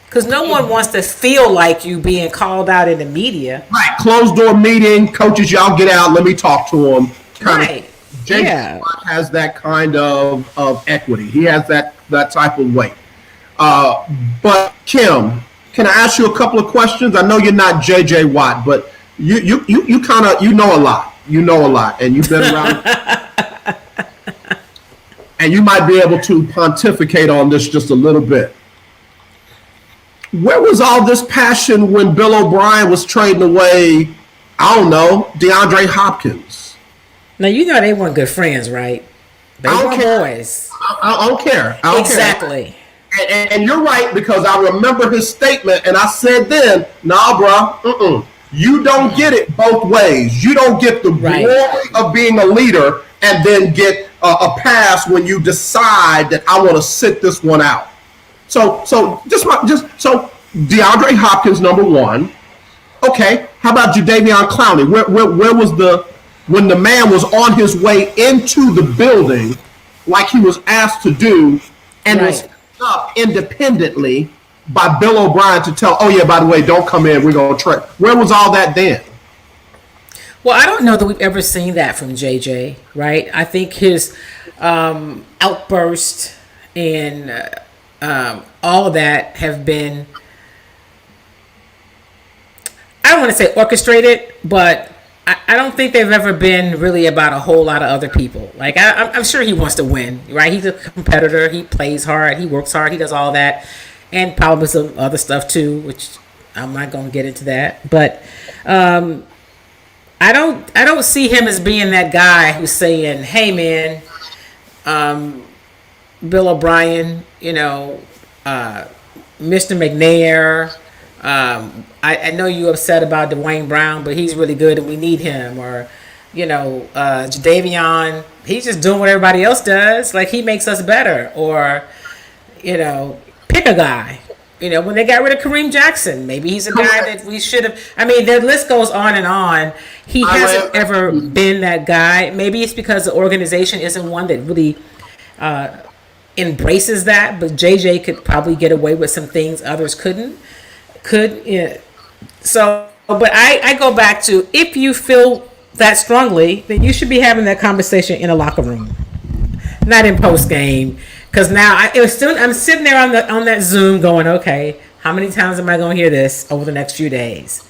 Because no one wants to feel like you being called out in the media. Right. Closed door meeting. Coaches, y'all get out. Let me talk to them. Right. Jay has that kind of equity. He has that type of weight. But Kim, can I ask you a couple of questions? I know you're not JJ Watt, but you kind of know a lot. You know a lot, and you've been around. And you might be able to pontificate on this just a little bit. Where was all this passion when Bill O'Brien was trading away, I don't know, DeAndre Hopkins? Now, they weren't good friends, right? They were boys. I don't care. Exactly. And you're right, because I remember his statement, and I said then, nah, bro, you don't get it both ways. You don't get the glory of being a leader and then get a pass when you decide that I want to sit this one out. So DeAndre Hopkins, number one. Okay, how about Jadeveon Clowney? Where was when the man was on his way into the building, like he was asked to do, and was up independently by Bill O'Brien to tell, oh yeah, by the way, don't come in, we're gonna trade. Where was all that then? Well, I don't know that we've ever seen that from JJ, right? I think his outburst and all of that have been, I don't want to say orchestrated, but I don't think they've ever been really about a whole lot of other people. Like, I'm sure he wants to win, right? He's a competitor. He plays hard. He works hard. He does all that. And probably some other stuff too, which I'm not going to get into that. But I don't see him as being that guy who's saying, hey, man, Bill O'Brien, Mr. McNair, I know you're upset about Dwayne Brown, but he's really good and we need him. Or, Jadeveon, he's just doing what everybody else does. Like, he makes us better. Or, pick a guy. When they got rid of Kareem Jackson, maybe he's a guy that we should have. I mean, the list goes on and on. He hasn't ever been that guy. Maybe it's because the organization isn't one that really embraces that. But JJ could probably get away with some things others couldn't. So, but I go back to, if you feel that strongly, then you should be having that conversation in a locker room, not in post game. Because now I'm sitting there on that Zoom going, okay, how many times am I going to hear this over the next few days?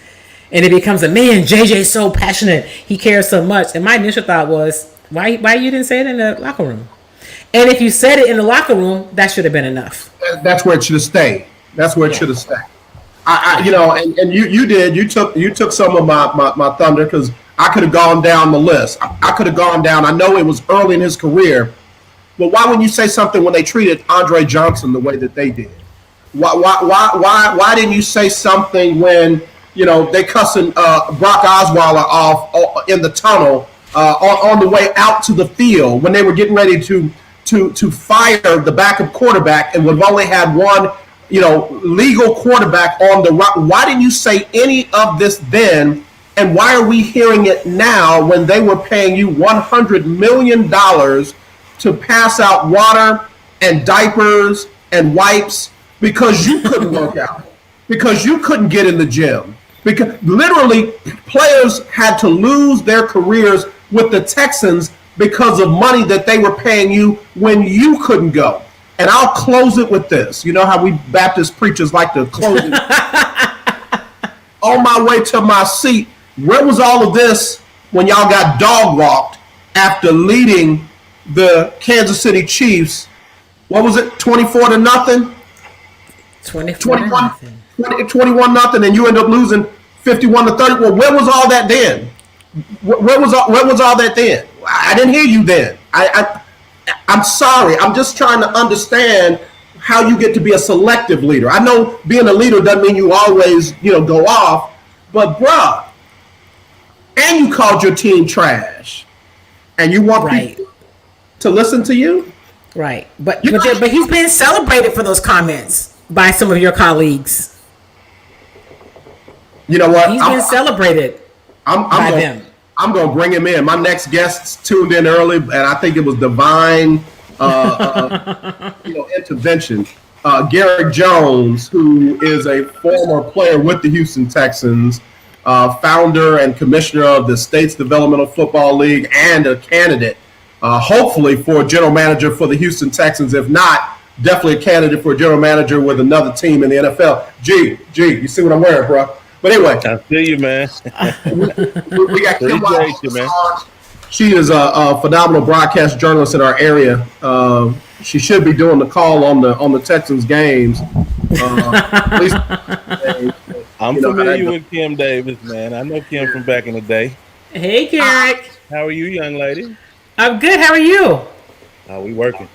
And it becomes JJ's so passionate, he cares so much. And my initial thought was, why you didn't say it in the locker room? And if you said it in the locker room, that should have been enough. That's where it should have stayed. That's where it should have stayed. And you did. You took some of my thunder, because I could have gone down the list. I could have gone down. I know it was early in his career. But why wouldn't you say something when they treated Andre Johnson the way that they did? Why didn't you say something when they cussing Brock Osweiler off in the tunnel on the way out to the field when they were getting ready to fire the backup quarterback, and we've only had one legal quarterback on the route? Why didn't you say any of this then? And why are we hearing it now when they were paying you $100 million to pass out water and diapers and wipes because you couldn't work out, because you couldn't get in the gym, because literally players had to lose their careers with the Texans because of money that they were paying you when you couldn't go? And I'll close it with this. You know how we Baptist preachers like to close it? On my way to my seat, where was all of this when y'all got dog walked after leading the Kansas City Chiefs? What was it, 24-0? 21-0, and you end up losing 51-30. Well, where was all that then? Where was all that then? I didn't hear you then. I'm sorry. I'm just trying to understand how you get to be a selective leader. I know being a leader doesn't mean you always, go off, but bruh, and you called your team trash. and you want Right. people to listen to you. Right. But he's been celebrated for those comments by some of your colleagues. You know what? He's been celebrated by them. I'm going to bring him in. My next guest tuned in early, and I think it was divine intervention. Garrick Jones, who is a former player with the Houston Texans, founder and commissioner of the States Developmental Football League, and a candidate, hopefully, for general manager for the Houston Texans. If not, definitely a candidate for general manager with another team in the NFL. G, you see what I'm wearing, bro? But anyway, I feel you, man. we got Kim Appreciate you, man. She is a phenomenal broadcast journalist in our area. She should be doing the call on the Texans games. At least, I'm familiar with Kim Davis, man. I know Kim from back in the day. Hey, Garrick. How are you, young lady? I'm good. How are you? We working,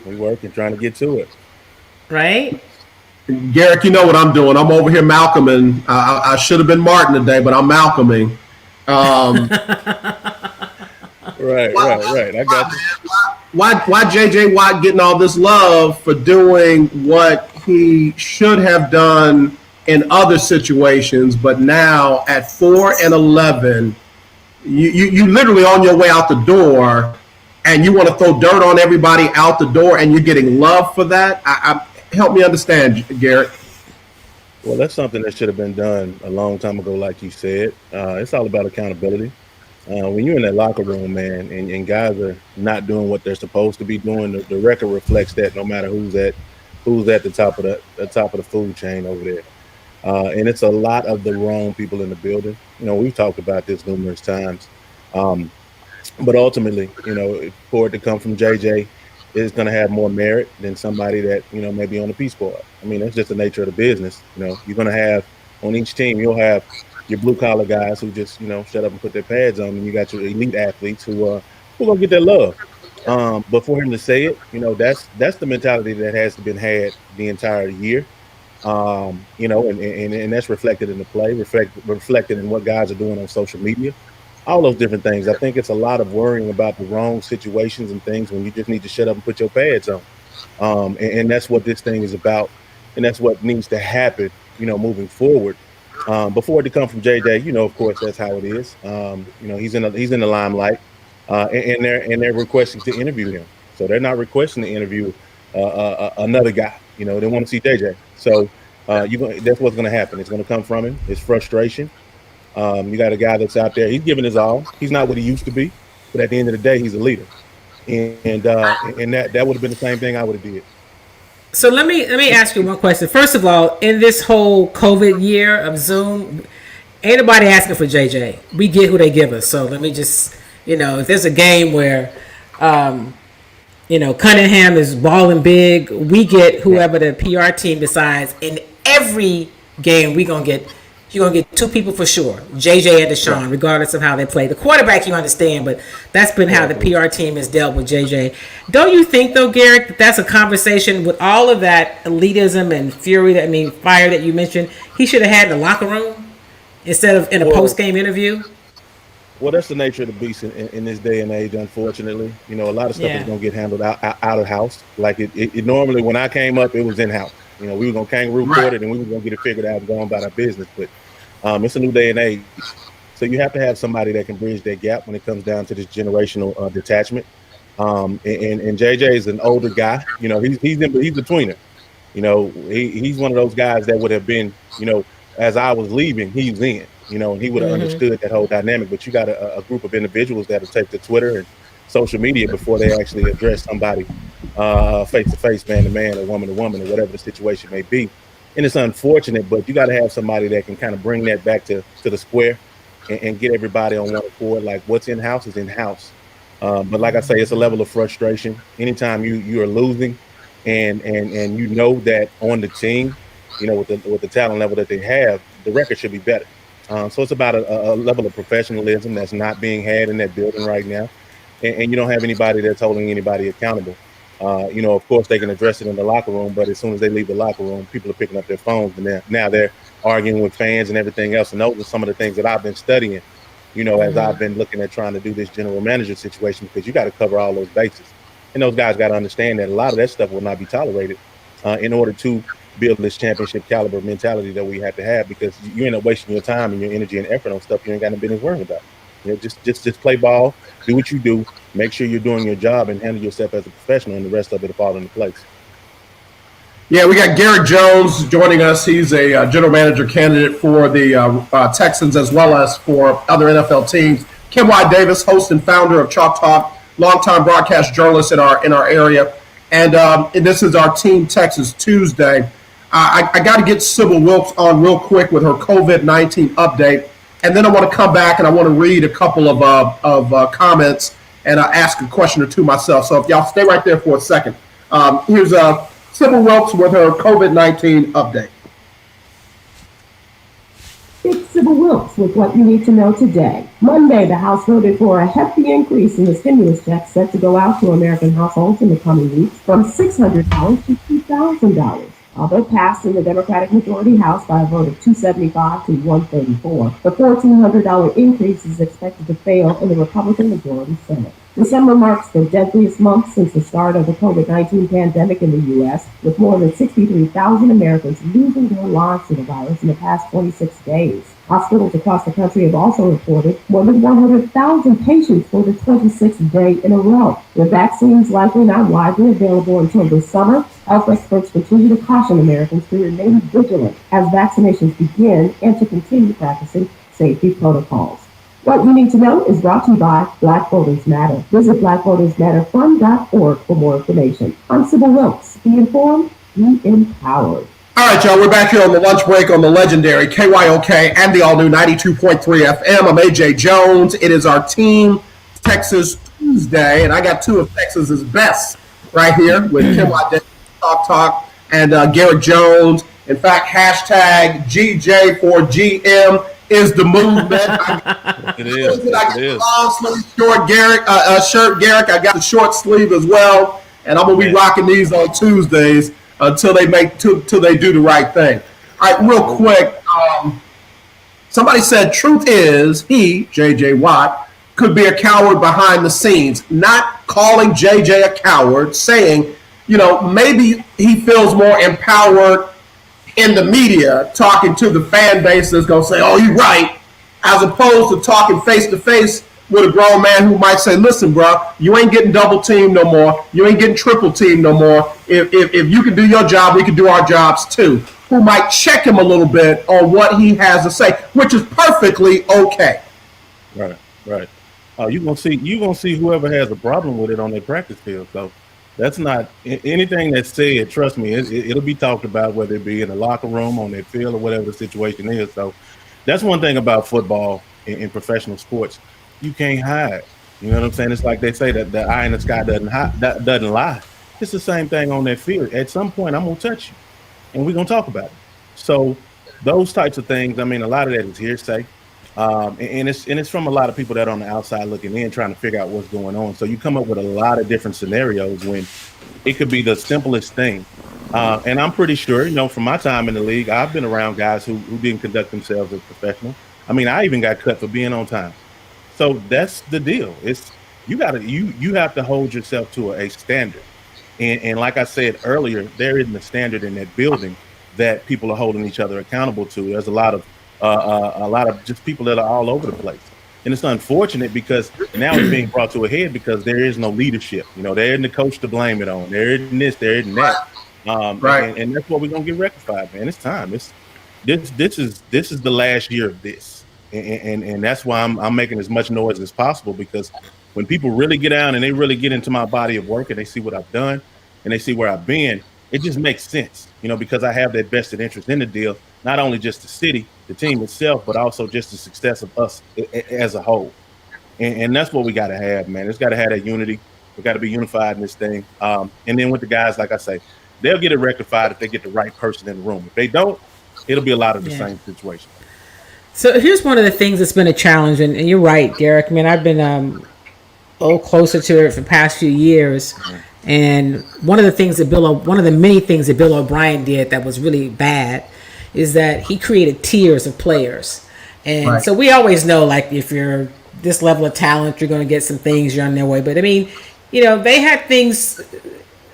trying to get to it. Right? Garrick, you know what I'm doing. I'm over here Malcolming. I should have been Martin today, but I'm Malcolming. Right. I got you. Why J.J. Watt getting all this love for doing what he should have done in other situations, but now at 4-11, you literally on your way out the door, and you want to throw dirt on everybody out the door, and you're getting love for that? Help me understand, Garrett. Well, that's something that should have been done a long time ago, like you said. It's all about accountability. When you're in that locker room, man, and guys are not doing what they're supposed to be doing, the record reflects that. No matter who's at the top of the food chain over there, and it's a lot of the wrong people in the building. We've talked about this numerous times, but ultimately, for it to come from JJ, is going to have more merit than somebody that may be on the Peace Corps. I mean, that's just the nature of the business. You're going to have on each team, you'll have your blue collar guys who just shut up and put their pads on, and you got your elite athletes who are gonna get their love. But for him to say it, that's the mentality that has been had the entire year. And that's reflected in the play, reflected in what guys are doing on social media, all those different things. I think it's a lot of worrying about the wrong situations and things when you just need to shut up and put your pads on. And that's what this thing is about, and that's what needs to happen, moving forward. Before it to come from JJ, of course that's how it is. He's in the limelight, and they're requesting to interview him. So they're not requesting to interview another guy. They want to see JJ. So that's what's going to happen. It's going to come from him. It's frustration. You got a guy that's out there. He's giving his all. He's not what he used to be, but at the end of the day, he's a leader. And that would have been the same thing I would have did. So let me ask you one question. First of all, in this whole COVID year of Zoom, ain't nobody asking for JJ. We get who they give us. So let me just, if there's a game where, Cunningham is balling big, we get whoever the PR team decides. In every game, you're gonna get two people for sure, JJ and Deshaun, regardless of how they play. The quarterback, you understand, but that's been how the PR team has dealt with JJ. Don't you think, though, Garrick, that that's a conversation with all of that elitism and fire that you mentioned, he should have had in the locker room instead of in a post-game interview? Well, that's the nature of the beast in this day and age, unfortunately. A lot of stuff is going to get handled out of house. Like it normally, when I came up, it was in-house. We were going to kangaroo court it, and we were going to get it figured out and go about our business. But it's a new day and age. So you have to have somebody that can bridge that gap when it comes down to this generational detachment. And JJ is an older guy. He's a tweener. He's one of those guys that would have been, as I was leaving, he was in, and he would have understood that whole dynamic. But you got a group of individuals that will take to Twitter and social media before they actually address somebody face to face, man to man, or woman to woman, or whatever the situation may be. And it's unfortunate, but you got to have somebody that can kind of bring that back to the square and get everybody on one accord. Like, what's in house is in house. But like I say, it's a level of frustration. Anytime you are losing, and that on the team, with the talent level that they have, the record should be better. So it's about a level of professionalism that's not being had in that building right now, and you don't have anybody that's holding anybody accountable. Of course, they can address it in the locker room, but as soon as they leave the locker room, people are picking up their phones, and now they're arguing with fans and everything else. And those are some of the things that I've been studying as I've been looking at trying to do this general manager situation, because you got to cover all those bases. And those guys got to understand that a lot of that stuff will not be tolerated in order to build this championship caliber mentality that we have to have, because you end up wasting your time and your energy and effort on stuff you ain't got no business worrying about. Just play ball, do what you do, make sure you're doing your job and handle yourself as a professional, and the rest of it will fall into place. Yeah, we got Garrick Jones joining us. He's a general manager candidate for the Texans as well as for other NFL teams. Kim Y. Davis, host and founder of Chalk Talk, longtime broadcast journalist in our area. And this is our Team Texas Tuesday. I got to get Sybil Wilkes on real quick with her COVID-19 update. And then I want to come back and I want to read a couple of comments and ask a question or two myself. So if y'all stay right there for a second. Here's Sybil Wilkes with her COVID-19 update. It's Sybil Wilkes with what you need to know today. Monday, the House voted for a hefty increase in the stimulus check set to go out to American households in the coming weeks from $600 to $2,000. Although passed in the Democratic majority House by a vote of 275 to 134, the $1,400 increase is expected to fail in the Republican majority Senate. December marks the deadliest month since the start of the COVID-19 pandemic in the U.S., with more than 63,000 Americans losing their lives to the virus in the past 26 days. Hospitals across the country have also reported more than 100,000 patients for the 26th day in a row. With vaccines likely not widely available until this summer, health experts continue to caution Americans to remain vigilant as vaccinations begin and to continue practicing safety protocols. What you need to know is brought to you by Black Voters Matter. Visit blackvotersmatterfund.org for more information. I'm Sybil Wilkes. Be informed, be empowered. All right, y'all, we're back here on the lunch break on the legendary KYOK and the all-new 92.3 FM. I'm AJ Jones. It is our Team Texas Tuesday, and I got two of Texas's best right here with Kim Y. Davis, Talk, and Garrick Jones. In fact, hashtag GJ for GM is the movement. It is. I got the long sleeve short Garrick shirt, Garrick. I got the short sleeve as well, and I'm gonna be rocking these on Tuesdays until they do the right thing. All right, real quick. Somebody said, truth is he, J.J. Watt, could be a coward behind the scenes. Not calling J.J. a coward, saying, maybe he feels more empowered in the media talking to the fan base that's going to say, oh, you're right, as opposed to talking face-to-face with a grown man who might say, listen, bro, you ain't getting double teamed no more. You ain't getting triple teamed no more. If you can do your job, we can do our jobs too. Who might check him a little bit on what he has to say, which is perfectly okay. Right. You're gonna see whoever has a problem with it on their practice field. So that's not anything that's said. Trust me, it'll be talked about, whether it be in the locker room, on their field, or whatever the situation is. So that's one thing about football in professional sports. You can't hide. You know what I'm saying? It's like they say that the eye in the sky doesn't lie. It's the same thing on that field. At some point, I'm gonna touch you, and we're gonna talk about it. So those types of things. I mean, a lot of that is hearsay, and it's from a lot of people that are on the outside looking in, trying to figure out what's going on. So you come up with a lot of different scenarios when it could be the simplest thing. And I'm pretty sure, from my time in the league, I've been around guys who didn't conduct themselves as professional. I mean, I even got cut for being on time. So that's the deal. It's you have to hold yourself to a standard. And like I said earlier, there isn't a standard in that building that people are holding each other accountable to. There's a lot of just people that are all over the place. And it's unfortunate because now it's being brought to a head because there is no leadership. There isn't the coach to blame it on. There isn't this, there isn't that. Right. And that's what we're gonna get rectified, man. It's time. This is the last year of this. And that's why I'm making as much noise as possible, because when people really get down and they really get into my body of work and they see what I've done and they see where I've been, it just makes sense, because I have that vested interest in the deal, not only just the city, the team itself, but also just the success of us as a whole. And that's what we got to have, man. It's got to have that unity. We got to be unified in this thing. And then with the guys, like I say, they'll get it rectified if they get the right person in the room. If they don't, it'll be a lot of the same situation. So here's one of the things that's been a challenge, and you're right, Garrick. I mean, I've been a little closer to it for the past few years, and one of the many things that Bill O'Brien did that was really bad is that he created tiers of players. And so we always know, like, if you're this level of talent, you're going to get some things, you're on their way. But I mean, you know, they had things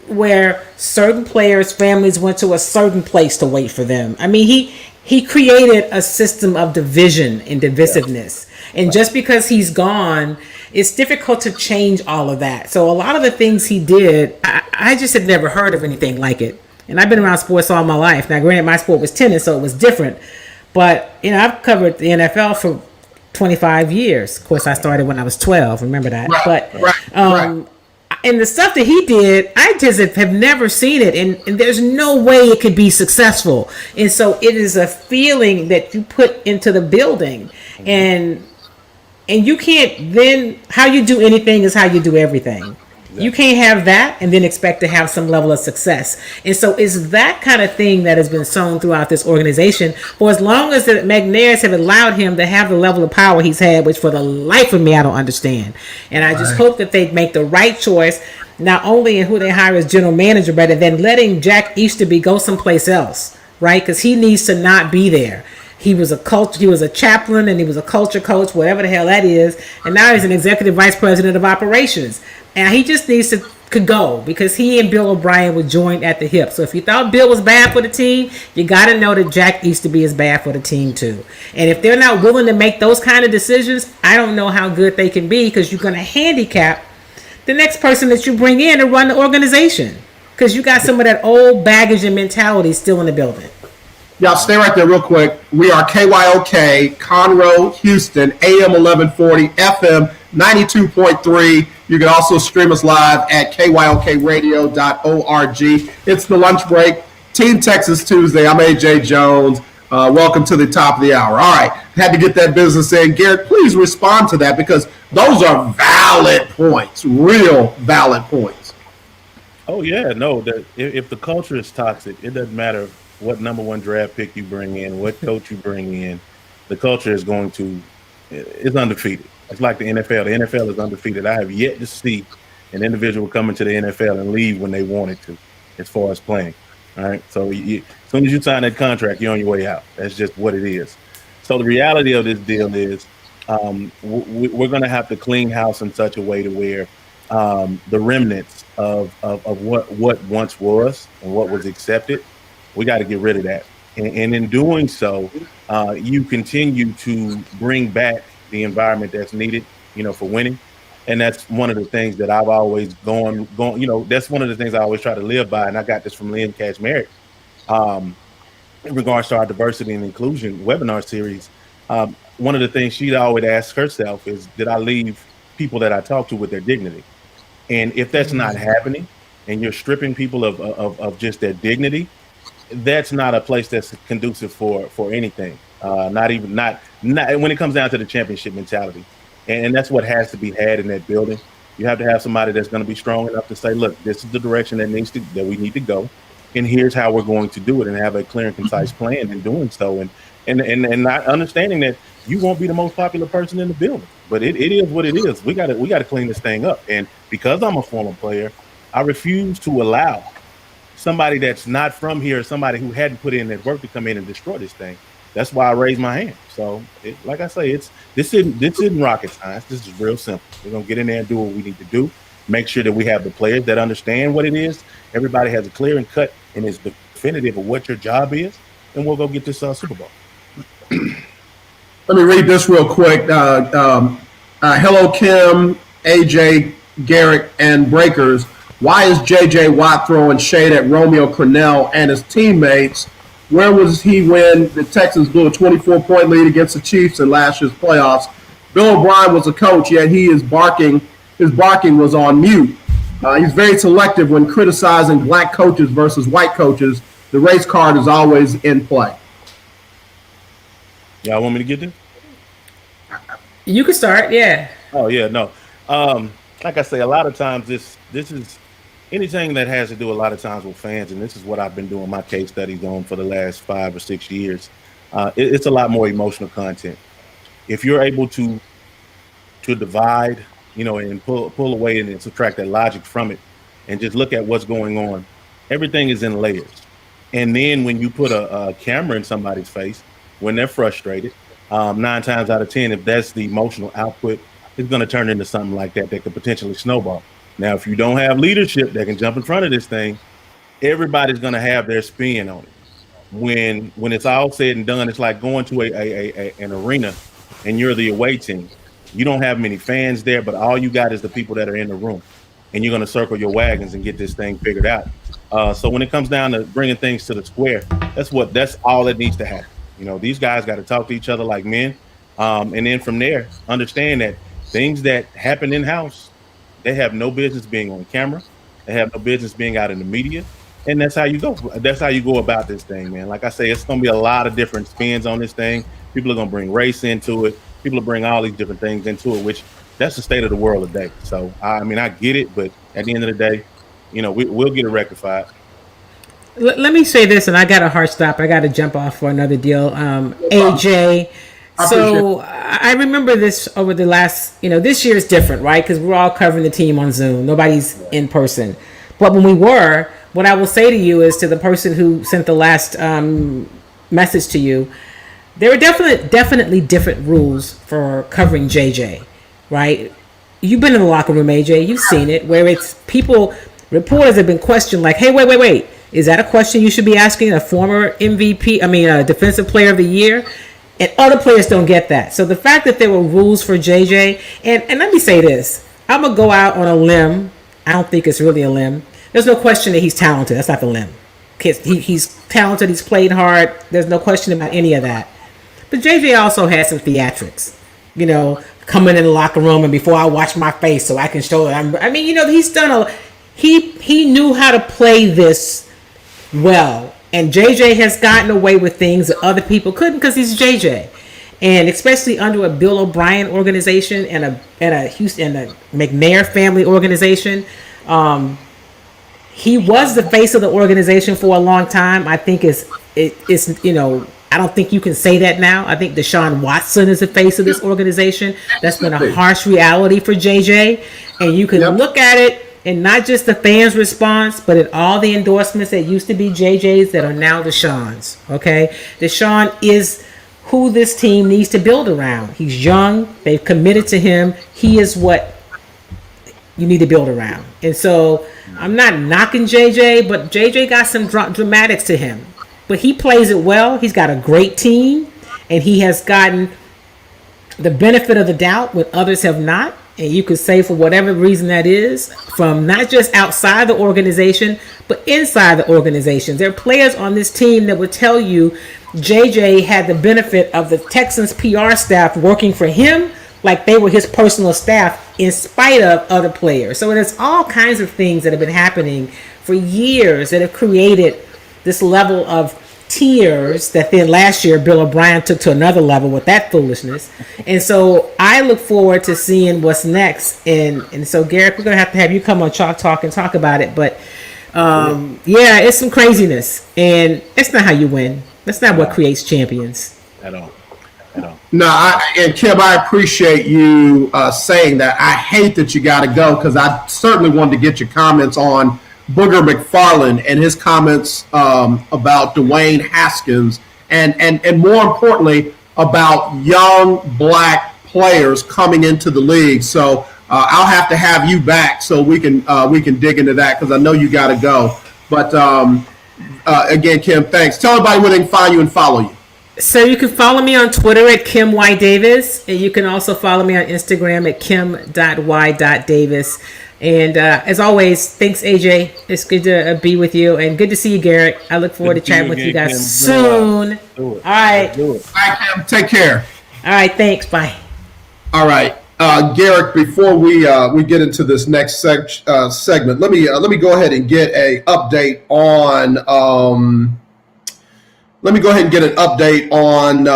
where certain players' families went to a certain place to wait for them. I mean, he created a system of division and divisiveness. And just because he's gone, it's difficult to change all of that. So a lot of the things he did, I just had never heard of anything like it. And I've been around sports all my life. Now, granted, my sport was tennis, so it was different. But, you know, I've covered the NFL for 25 years. Of course, I started when I was 12. Remember that. And the stuff that he did, I just have never seen it. And there's no way it could be successful. And so it is a feeling that you put into the building. And you can't then, how you do anything is how you do everything. You can't have that and then expect to have some level of success. And so it's that kind of thing that has been sown throughout this organization for as long as the McNairs have allowed him to have the level of power he's had, which for the life of me, I don't understand. And I just hope that they make the right choice, not only in who they hire as general manager, but then letting Jack Easterby go someplace else, right? Because he needs to not be there. He was a chaplain, and he was a culture coach, whatever the hell that is. And now he's an executive vice president of operations. And he just needs to go, because he and Bill O'Brien were joined at the hip. So if you thought Bill was bad for the team, you got to know that Jack Easterby is bad for the team too. And if they're not willing to make those kind of decisions, I don't know how good they can be, because you're going to handicap the next person that you bring in to run the organization, because you got some of that old baggage and mentality still in the building. Y'all stay right there real quick. We are KYOK, Conroe, Houston, AM 1140, FM 92.3. You can also stream us live at kyokradio.org. It's the lunch break. Team Texas Tuesday. I'm AJ Jones. Welcome to the top of the hour. All right. Had to get that business in. Garrett, please respond to that, because those are valid points, real valid points. Oh, yeah. No, if the culture is toxic, it doesn't matter what number one draft pick you bring in, what coach you bring in, the culture is it's undefeated. It's like the NFL. The NFL is undefeated. I have yet to see an individual come into the NFL and leave when they wanted to, as far as playing. All right. So as soon as you sign that contract, you're on your way out. That's just what it is. So the reality of this deal is we're going to have to clean house in such a way to where the remnants of what once was and what was accepted, we got to get rid of that. And in doing so, you continue to bring back the environment that's needed, for winning. And that's one of the things that I've always gone, that's one of the things I always try to live by. And I got this from Lynn Cashmere in regards to our diversity and inclusion webinar series. One of the things she'd always ask herself is, did I leave people that I talk to with their dignity? And if that's not happening, and you're stripping people of just their dignity, that's not a place that's conducive for anything. Not when it comes down to the championship mentality. And that's what has to be had in that building. You have to have somebody that's going to be strong enough to say, look, this is the direction that we need to go, and here's how we're going to do it, and have a clear and concise plan in doing so. And not understanding that you won't be the most popular person in the building, but it is what it is. We got to clean this thing up. And because I'm a former player, I refuse to allow somebody that's not from here, somebody who hadn't put in that work, to come in and destroy this thing. That's why I raised my hand. So, like I say, this isn't rocket science. This is real simple. We're gonna get in there and do what we need to do. Make sure that we have the players that understand what it is. Everybody has a clear and cut and is definitive of what your job is, and we'll go get this Super Bowl. Let me read this real quick. Hello, Kim, AJ, Garrick, and Breakers. Why is J.J. Watt throwing shade at Romeo Crennel and his teammates? Where was he when the Texans blew a 24-point lead against the Chiefs in last year's playoffs? Bill O'Brien was a coach, yet his barking was on mute. He's very selective when criticizing black coaches versus white coaches. The race card is always in play. Y'all want me to get this? You can start, yeah. Oh, yeah, no. Like I say, a lot of times this is anything that has to do a lot of times with fans, and this is what I've been doing my case studies on for the last 5 or 6 years. It's a lot more emotional content. If you're able to divide, and pull away and subtract that logic from it, and just look at what's going on, everything is in layers. And then when you put a camera in somebody's face, when they're frustrated, 9 times out of 10, if that's the emotional output, it's going to turn into something like that could potentially snowball. Now, if you don't have leadership that can jump in front of this thing, everybody's going to have their spin on it. When it's all said and done, it's like going to an arena and you're the away team. You don't have many fans there, but all you got is the people that are in the room, and you're going to circle your wagons and get this thing figured out. So when it comes down to bringing things to the square, that's all that needs to happen. These guys got to talk to each other like men, and then from there, understand that things that happen in-house, they have no business being on camera. They have no business being out in the media. And that's how you go. That's how you go about this thing, man. Like I say, it's going to be a lot of different spins on this thing. People are going to bring race into it. People will bring all these different things into it, which that's the state of the world today. So, I get it, but at the end of the day, we'll get it rectified. Let me say this, and I got a hard stop. I got to jump off for another deal. AJ, so I remember this over the last, this year is different, right? Because we're all covering the team on Zoom. Nobody's in person. But when we were, what I will say to you is, to the person who sent the last message to you, there are definitely different rules for covering JJ, right? You've been in the locker room, AJ. You've seen it, where it's reporters have been questioned like, hey, wait. Is that a question you should be asking a former MVP, a defensive player of the year? And other players don't get that. So the fact that there were rules for JJ, and let me say this, I'm going to go out on a limb. I don't think it's really a limb. There's no question that he's talented. That's not the limb. He's talented. He's played hard. There's no question about any of that. But JJ also had some theatrics, coming in the locker room and before I wash my face so I can show that he's done he knew how to play this well. And JJ has gotten away with things that other people couldn't because he's JJ. And especially under a Bill O'Brien organization and a McNair family organization. He was the face of the organization for a long time. I think I don't think you can say that now. I think Deshaun Watson is the face of this organization. That's been a harsh reality for JJ. And you can look at it, and not just the fans' response, but at all the endorsements that used to be JJ's that are now Deshaun's. Okay? Deshaun is who this team needs to build around. He's young. They've committed to him. He is what you need to build around. And so I'm not knocking JJ, but JJ got some dramatics to him. But he plays it well. He's got a great team, and he has gotten the benefit of the doubt when others have not. And you could say, for whatever reason that is, from not just outside the organization, but inside the organization. There are players on this team that would tell you JJ had the benefit of the Texans PR staff working for him like they were his personal staff in spite of other players. So there's all kinds of things that have been happening for years that have created this level of tiers that then last year Bill O'Brien took to another level with that foolishness. And so I look forward to seeing what's next. And so Garrick, we're going to have you come on Chalk Talk and talk about it. But it's some craziness, and it's not how you win. That's not what creates champions. At all. No, and Kim, I appreciate you saying that. I hate that you got to go, because I certainly wanted to get your comments on Booger McFarland and his comments about Dwayne Haskins, and more importantly about young black players coming into the league. So I'll have to have you back so we can dig into that, because I know you got to go. But again, Kim, thanks. Tell everybody where they can find you and follow you. So you can follow me on Twitter at Kim Y. Davis, and you can also follow me on Instagram at kim.y.davis. And as always, thanks, AJ. It's good to be with you, and good to see you, Garrett. I look forward to chatting with you guys Kim. Soon. All right. All right, Kim. Take care. All right. Thanks. Bye. All right. Garrick, before we get into this next segment, let me go ahead and get a update on. Let me go ahead and get an update on.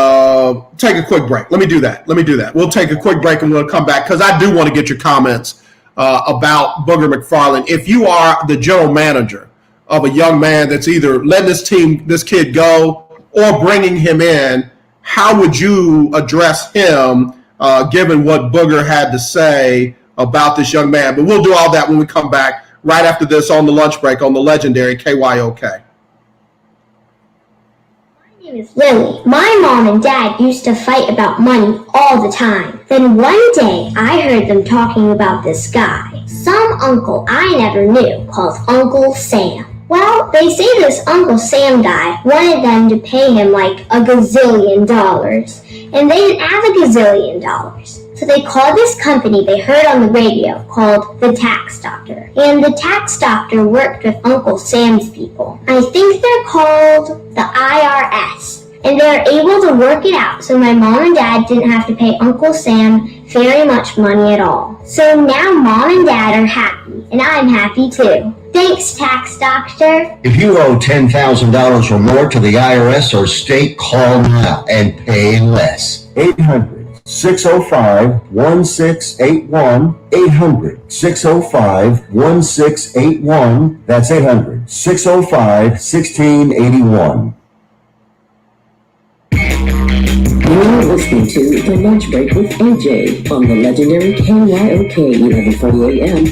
Take a quick break. Let me do that. We'll take a quick break and we'll come back, because I do want to get your comments about Booger McFarland. If you are the general manager of a young man that's either letting this kid go or bringing him in, how would you address him, given what Booger had to say about this young man? But we'll do all that when we come back right after this on the lunch break on the legendary KYOK. name is Lily. My mom and dad used to fight about money all the time. Then one day I heard them talking about this guy, some uncle I never knew called Uncle Sam. Well, they say this Uncle Sam guy wanted them to pay him like $1 gazillion, and they didn't have $1 gazillion. So they called this company they heard on the radio called the Tax Doctor. And the Tax Doctor worked with Uncle Sam's people. I think they're called the IRS. And they're able to work it out so my mom and dad didn't have to pay Uncle Sam very much money at all. So now mom and dad are happy, and I'm happy too. Thanks, Tax Doctor. If you owe $10,000 or more to the IRS or state, call now and pay less. 800-605-1681. 800-605-1681. That's 800-605-1681. You're listening to The Lunch Break with AJ on the legendary KYOK 1140 AM and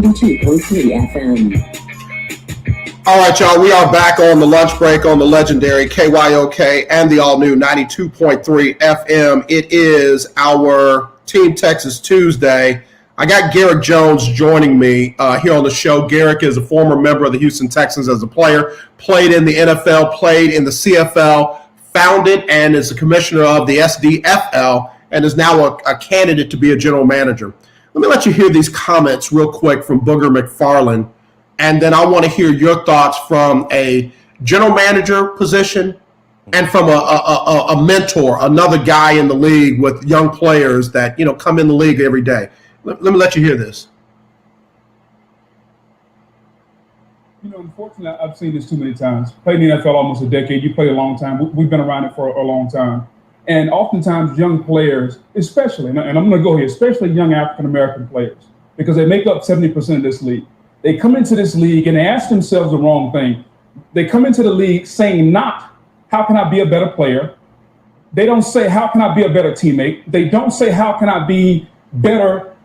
92.3 FM. All right, y'all, we are back on the lunch break on the legendary KYOK and the all-new 92.3 FM. It is our Team Texas Tuesday. I got Garrick Jones joining me here on the show. Garrick is a former member of the Houston Texans as a player, played in the NFL, played in the CFL, founded and is the commissioner of the SDFL, and is now a candidate to be a general manager. Let me let you hear these comments real quick from Booger McFarland, and then I want to hear your thoughts from a general manager position and from a mentor, another guy in the league with young players that, you know, come in the league every day. Let me let you hear this. You know, unfortunately, I've seen this too many times. Played in the NFL almost a decade. You played a long time. We've been around it for a long time. And oftentimes young players, especially, and I'm going to go here, especially young African-American players, because they make up 70% of this league. They come into this league and they ask themselves the wrong thing. They come into the league saying not, how can I be a better player? They don't say, how can I be a better teammate? They don't say, how can I be a better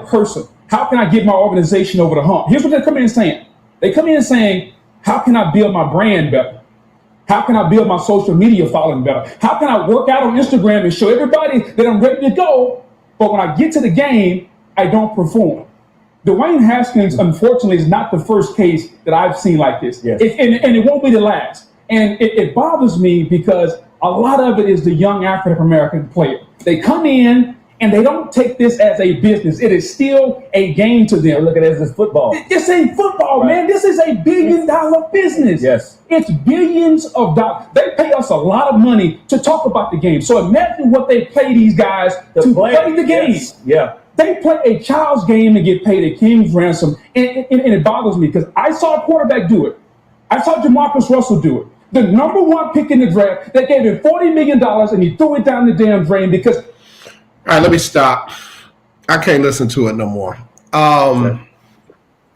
person? How can I get my organization over the hump? Here's what they come in saying. They come in saying, how can I build my brand better? How can I build my social media following better? How can I work out on Instagram and show everybody that I'm ready to go? But when I get to the game, I don't perform. Dwayne Haskins, unfortunately, is not the first case that I've seen like this. Yes. And it won't be the last. And it bothers me because a lot of it is the young African-American player. They come in and they don't take this as a business. It is still a game to them. Look at it as football. This ain't football, right, man. This is a $1 billion business. Yes. It's billions of dollars. They pay us a lot of money to talk about the game. So imagine what they pay these guys to play the game. Yes. Yeah. They play a child's game and get paid a king's ransom. And it bothers me because I saw a quarterback do it. I saw Jamarcus Russell do it. The number one pick in the draft, they gave him $40 million and he threw it down the damn drain because... All right, let me stop. I can't listen to it no more. Let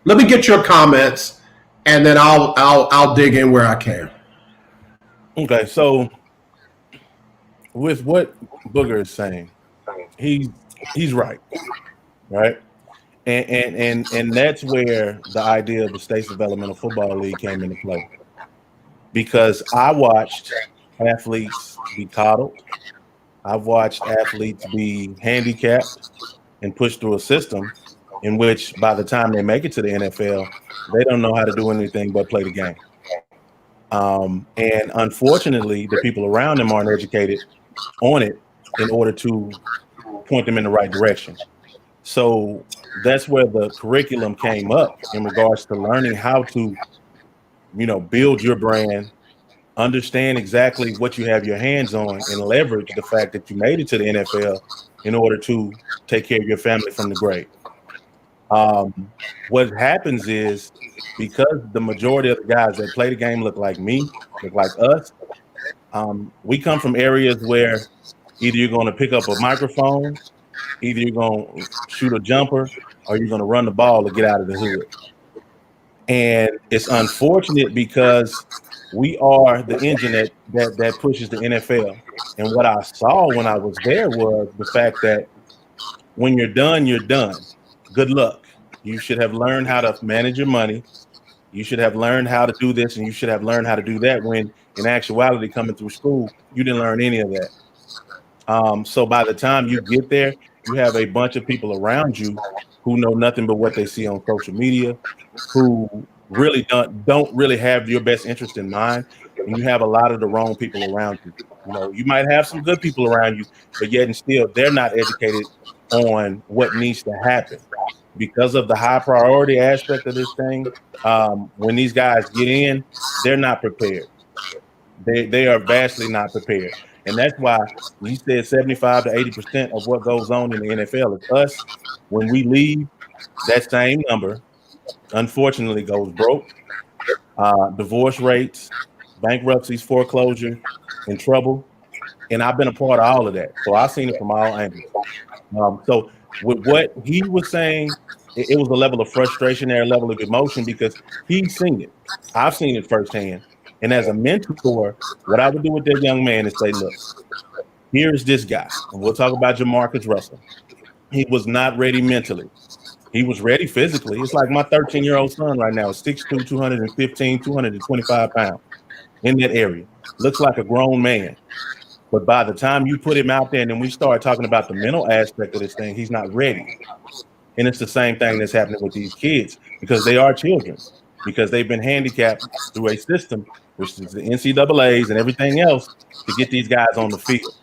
me get your comments, and then I'll dig in where I can. Okay, so with what Booger is saying, he's right, and that's where the idea of the States Developmental Football League came into play, because I watched athletes be coddled. I've watched athletes be handicapped and pushed through a system in which by the time they make it to the NFL, they don't know how to do anything but play the game. And unfortunately, the people around them aren't educated on it in order to point them in the right direction. So that's where the curriculum came up in regards to learning how to, build your brand, understand exactly what you have your hands on, and leverage the fact that you made it to the NFL in order to take care of your family from the grave. What happens is, because the majority of the guys that play the game look like me, look like us, we come from areas where either you're going to pick up a microphone, either you're going to shoot a jumper, or you're going to run the ball to get out of the hood. And it's unfortunate because we are the engine that pushes the NFL. And what I saw when I was there was the fact that when you're done, you're done. Good luck. You should have learned how to manage your money. You should have learned how to do this, and you should have learned how to do that when in actuality, coming through school, you didn't learn any of that. So by the time you get there, you have a bunch of people around you who know nothing but what they see on social media, who really don't really have your best interest in mind, and you have a lot of the wrong people around you. You know, you might have some good people around you, but yet and still they're not educated on what needs to happen because of the high priority aspect of this thing. When these guys get in, they're not prepared. They are vastly not prepared. And that's why we said 75 to 80% of what goes on in the NFL is us. When we leave, that same number, unfortunately, goes broke. Divorce rates, bankruptcies, foreclosure, in trouble. And I've been a part of all of that. So I've seen it from all angles. So with what he was saying, it was a level of frustration there, a level of emotion, because he's seen it. I've seen it firsthand. And as a mentor, what I would do with that young man is say, look, here's this guy. And we'll talk about Jamarcus Russell. He was not ready mentally. He was ready physically. It's like my 13-year-old son right now is 6'2", 215, 225 pounds in that area. Looks like a grown man. But by the time you put him out there and then we start talking about the mental aspect of this thing, he's not ready. And it's the same thing that's happening with these kids because they are children, because they've been handicapped through a system, which is the NCAAs and everything else, to get these guys on the field.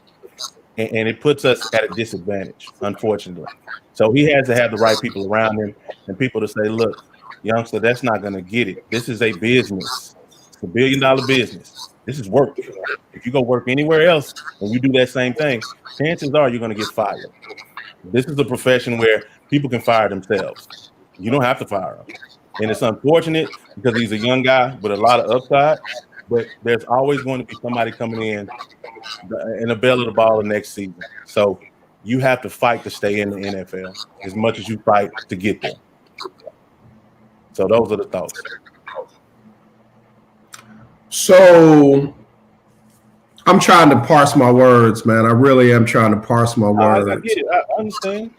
And it puts us at a disadvantage, unfortunately. So he has to have the right people around him and people to say, look, youngster, that's not going to get it. This is a business. It's $1 billion business. This is work. If you go work anywhere else and you do that same thing, chances are you're going to get fired. This is a profession where people can fire themselves. You don't have to fire them. And it's unfortunate because he's a young guy with a lot of upside, but there's always going to be somebody coming in the belly of the ball the next season. So you have to fight to stay in the NFL as much as you fight to get there. So those are the thoughts. So I'm trying to parse my words, man. I really am trying to parse my words. I get it. I understand.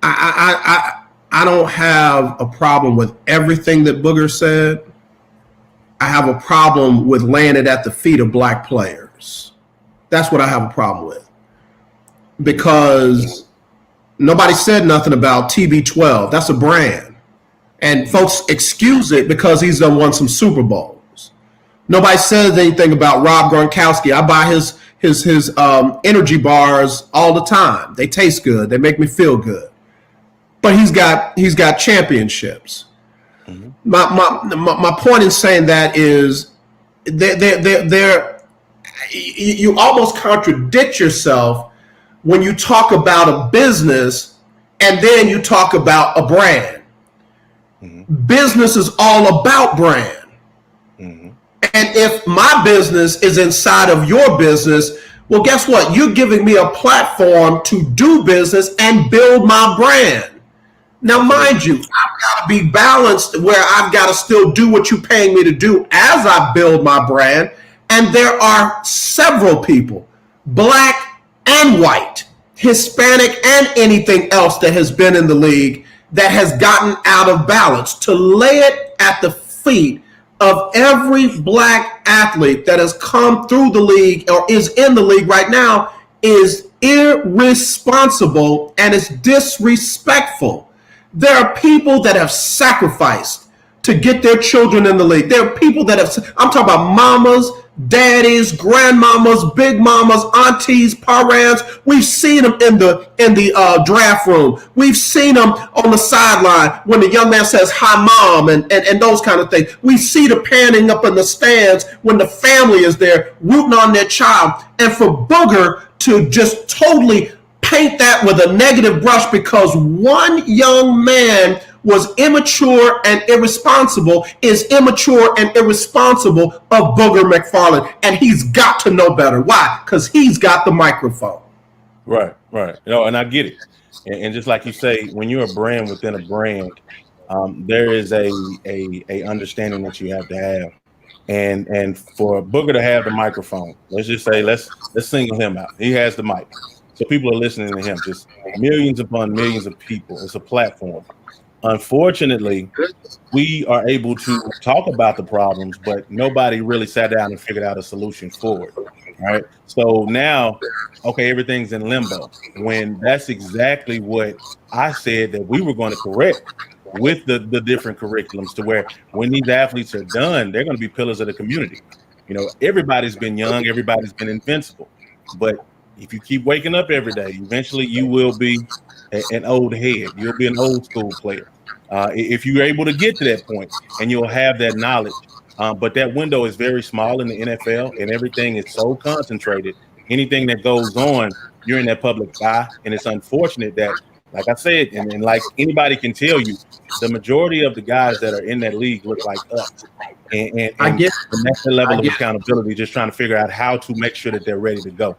I don't have a problem with everything that Booger said. I have a problem with laying it at the feet of black players. That's what I have a problem with. Because nobody said nothing about TB12. That's a brand. And folks excuse it because he's done won some Super Bowls. Nobody says anything about Rob Gronkowski. I buy his energy bars all the time. They taste good. They make me feel good. But he's got championships. Mm-hmm. My point in saying that is you almost contradict yourself when you talk about a business and then you talk about a brand. Mm-hmm. Business is all about brand. Mm-hmm. And if my business is inside of your business, well, guess what? You're giving me a platform to do business and build my brand. Now, mind you, I've got to be balanced where I've got to still do what you're paying me to do as I build my brand. And there are several people, black and white, Hispanic and anything else that has been in the league that has gotten out of balance. To lay it at the feet of every black athlete that has come through the league or is in the league right now is irresponsible and it's disrespectful. There are people that have sacrificed to get their children in the league. There are people that have, I'm talking about mamas, daddies, grandmamas, big mamas, aunties, parents. We've seen them in the draft room. We've seen them on the sideline when the young man says, hi, mom, and those kind of things. We see the panning up in the stands when the family is there rooting on their child. And for Booger to just totally paint that with a negative brush because one young man was immature and irresponsible is immature and irresponsible of Booger McFarland. And he's got to know better. Why? Because he's got the microphone. Right. And I get it. And just like you say, when you're a brand within a brand, there is a understanding that you have to have. And for Booger to have the microphone, let's just say, let's single him out. He has the mic. So people are listening to him, just millions upon millions of people. It's a platform. Unfortunately, we are able to talk about the problems, but nobody really sat down and figured out a solution for it. Right. So now, okay, everything's in limbo. When that's exactly what I said that we were going to correct with the different curriculums, to where when these athletes are done, they're going to be pillars of the community. You know, everybody's been young, everybody's been invincible. But if you keep waking up every day, eventually you will be an old head. You'll be an old school player. If you're able to get to that point, and you'll have that knowledge. But that window is very small in the NFL, and everything is so concentrated. Anything that goes on, you're in that public eye. And it's unfortunate that, like I said, and like anybody can tell you, the majority of the guys that are in that league look like us. And that's the level of accountability, just trying to figure out how to make sure that they're ready to go.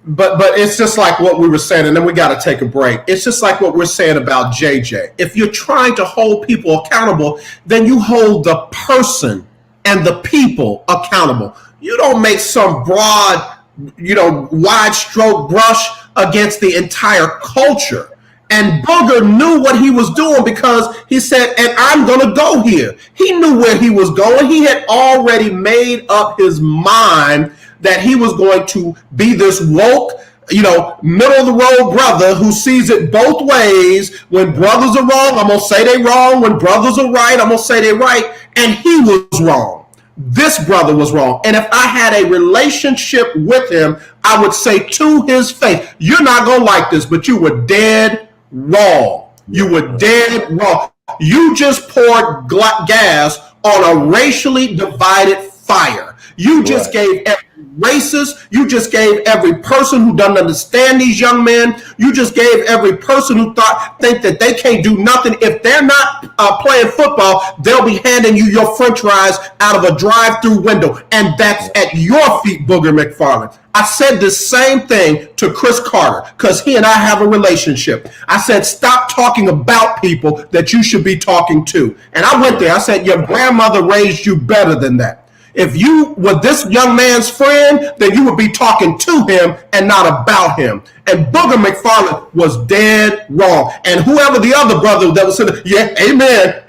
But it's just like what we were saying, and then we got to take a break. It's just like what we're saying about JJ. If you're trying to hold people accountable, then you hold the person and the people accountable. You don't make some broad, wide stroke brush against the entire culture. And Booger knew what he was doing, because he said, and I'm going to go here. He knew where he was going. He had already made up his mind that he was going to be this woke, middle of the road brother who sees it both ways. When brothers are wrong, I'm going to say they wrong. When brothers are right, I'm going to say they right. And he was wrong. This brother was wrong. And if I had a relationship with him, I would say to his face, you're not going to like this, but you were dead wrong. You were dead wrong. You just poured gas on a racially divided fire. You just gave every racist, you just gave every person who doesn't understand these young men, you just gave every person who think that they can't do nothing. If they're not playing football, they'll be handing you your french fries out of a drive-through window. And that's at your feet, Booger McFarland. I said the same thing to Chris Carter, because he and I have a relationship. I said, stop talking about people that you should be talking to. And I went there, I said, your grandmother raised you better than that. If you were this young man's friend, then you would be talking to him and not about him. And Booger McFarland was dead wrong. And whoever the other brother that was sitting there, yeah, amen,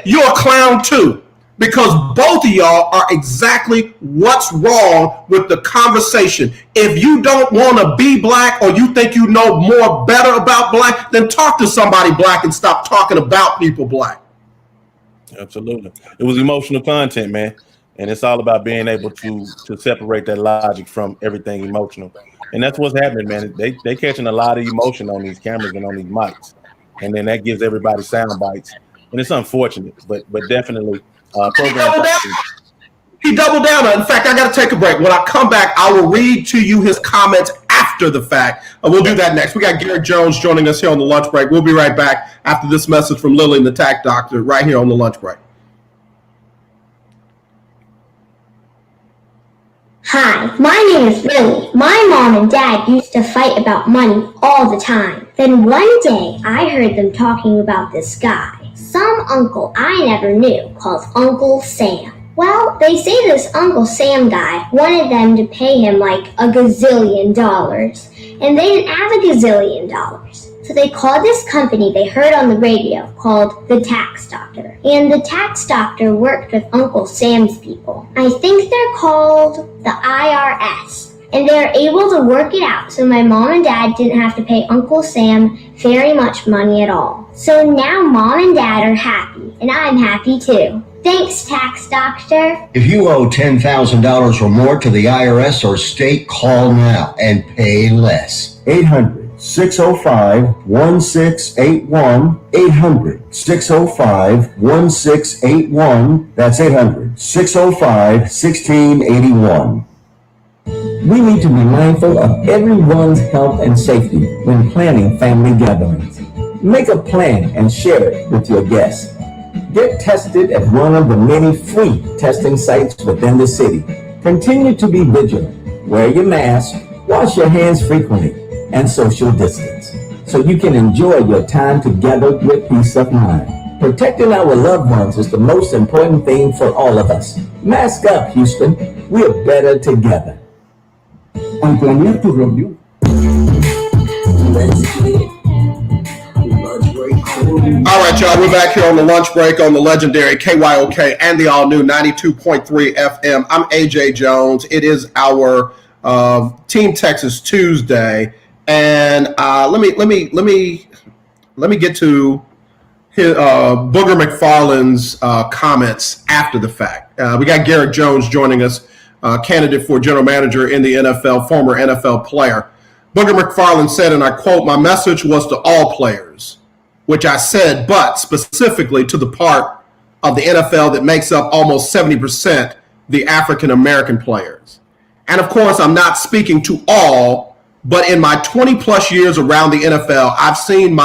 you're a clown too. Because both of y'all are exactly what's wrong with the conversation. If you don't want to be black, or you think you know more better about black, then talk to somebody black and stop talking about people black. Absolutely. It was emotional content, man. And it's all about being able to separate that logic from everything emotional. And that's what's happening, man. They catching a lot of emotion on these cameras and on these mics. And then that gives everybody sound bites. And it's unfortunate, but definitely He doubled down. In fact, I got to take a break. When I come back, I will read to you his comments after the fact. We'll do that next. We got Garrick Jones joining us here on the lunch break. We'll be right back after this message from Lily and the Tack Doctor right here on the lunch break. Hi, my name is Lily. My mom and dad used to fight about money all the time. Then one day, I heard them talking about this guy, some uncle I never knew, called Uncle Sam. Well, they say this Uncle Sam guy wanted them to pay him like $1 gazillion, and they didn't have $1 gazillion. So they called this company they heard on the radio called the Tax Doctor. And the Tax Doctor worked with Uncle Sam's people. I think they're called the IRS. And they're able to work it out so my mom and dad didn't have to pay Uncle Sam very much money at all. So now mom and dad are happy, and I'm happy too. Thanks, Tax Doctor. If you owe $10,000 or more to the IRS or state, call now and pay less. 800-605-1681. 800-605-1681. That's 800-605-1681. We need to be mindful of everyone's health and safety when planning family gatherings. Make a plan and share it with your guests. Get tested at one of the many free testing sites within the city. Continue to be vigilant. Wear your mask, wash your hands frequently, and social distance, so you can enjoy your time together with peace of mind. Protecting our loved ones is the most important thing for all of us. Mask up, Houston. We're better together. Al planear tu reunión. All right, y'all. We're back here on the lunch break on the legendary KYOK and the all-new 92.3 FM. I'm AJ Jones. It is our Team Texas Tuesday, and let me get to his, Booger McFarland's comments after the fact. We got Garrick Jones joining us, candidate for general manager in the NFL, former NFL player. Booger McFarland said, and I quote, "My message was to all players," which I said, but specifically to the part of the NFL that makes up almost 70% the African-American players. And of course, I'm not speaking to all, but in my 20 plus years around the NFL, I've seen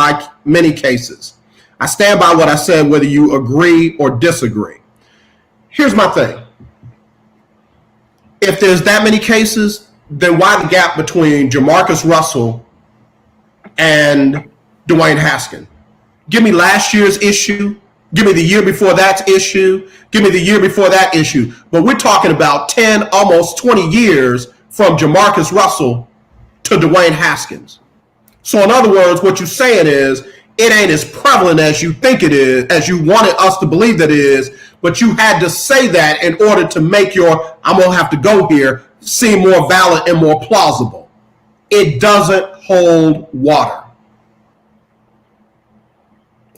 many cases. I stand by what I said, whether you agree or disagree. Here's my thing. If there's that many cases, then why the gap between Jamarcus Russell and Dwayne Haskins? Give me last year's issue. Give me the year before that issue. Give me the year before that issue. But we're talking about 10, almost 20 years from Jamarcus Russell to Dwayne Haskins. So in other words, what you're saying is it ain't as prevalent as you think it is, as you wanted us to believe that it is, but you had to say that in order to make your "I'm going to have to go here" seem more valid and more plausible. It doesn't hold water.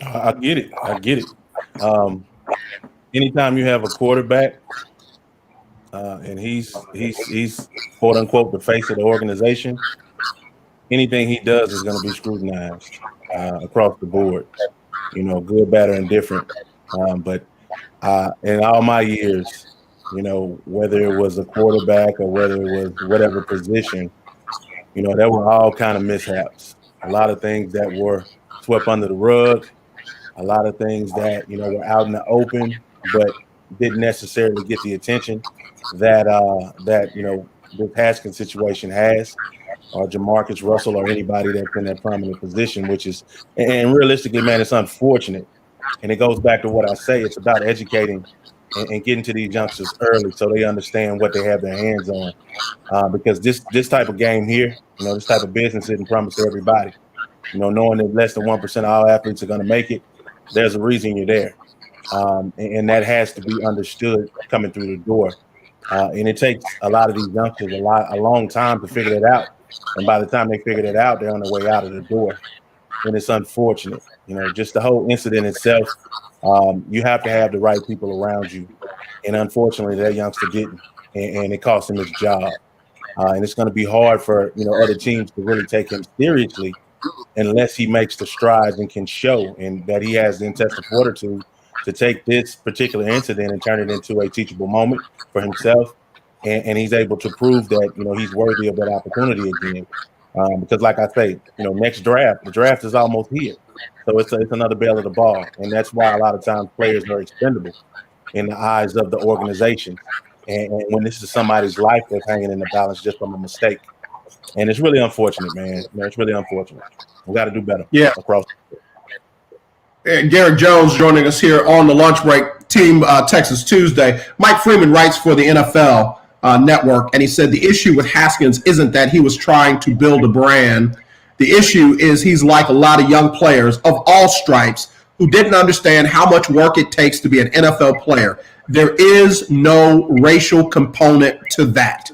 I get it. Anytime you have a quarterback and he's quote unquote the face of the organization, anything he does is going to be scrutinized across the board, good, bad, or indifferent. But in all my years, whether it was a quarterback or whether it was whatever position, there were all kind of mishaps. A lot of things that were swept under the rug. A lot of things that, were out in the open, but didn't necessarily get the attention that the Haskins situation has, or Jamarcus Russell, or anybody that's in that prominent position, which is, and realistically, man, it's unfortunate. And it goes back to what I say. It's about educating and getting to these youngsters early so they understand what they have their hands on. Because this type of game here, this type of business isn't promised to everybody. Knowing that less than 1% of all athletes are going to make it, there's a reason you're there. And that has to be understood coming through the door. And it takes a lot of these youngsters a long time to figure that out. And by the time they figure that out, they're on their way out of the door. And it's unfortunate. Just the whole incident itself, you have to have the right people around you. And unfortunately, that youngster didn't. And it cost him his job. And it's going to be hard for, other teams to really take him seriously unless he makes the strides and can show and that he has the intestinal fortitude to take this particular incident and turn it into a teachable moment for himself. And he's able to prove that, he's worthy of that opportunity again. Because like I say, next draft, the draft is almost here. So it's another bail of the ball. And that's why a lot of times players are expendable in the eyes of the organization. And when this is somebody's life that's hanging in the balance just from a mistake. And it's really unfortunate, man. It's really unfortunate. We got to do better. Yeah. Across. And Garrick Jones joining us here on the lunch break, Team Texas Tuesday. Mike Freeman writes for the NFL Network, and he said the issue with Haskins isn't that he was trying to build a brand. The issue is he's like a lot of young players of all stripes who didn't understand how much work it takes to be an NFL player. There is no racial component to that.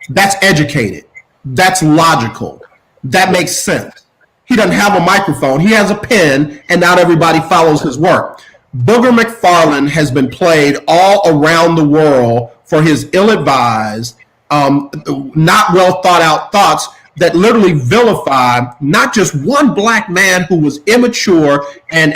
That's educated. That's logical. That makes sense. He doesn't have a microphone. He has a pen, and not everybody follows his work. Booger McFarland has been played all around the world for his ill-advised, not well-thought-out thoughts that literally vilify not just one black man who was immature and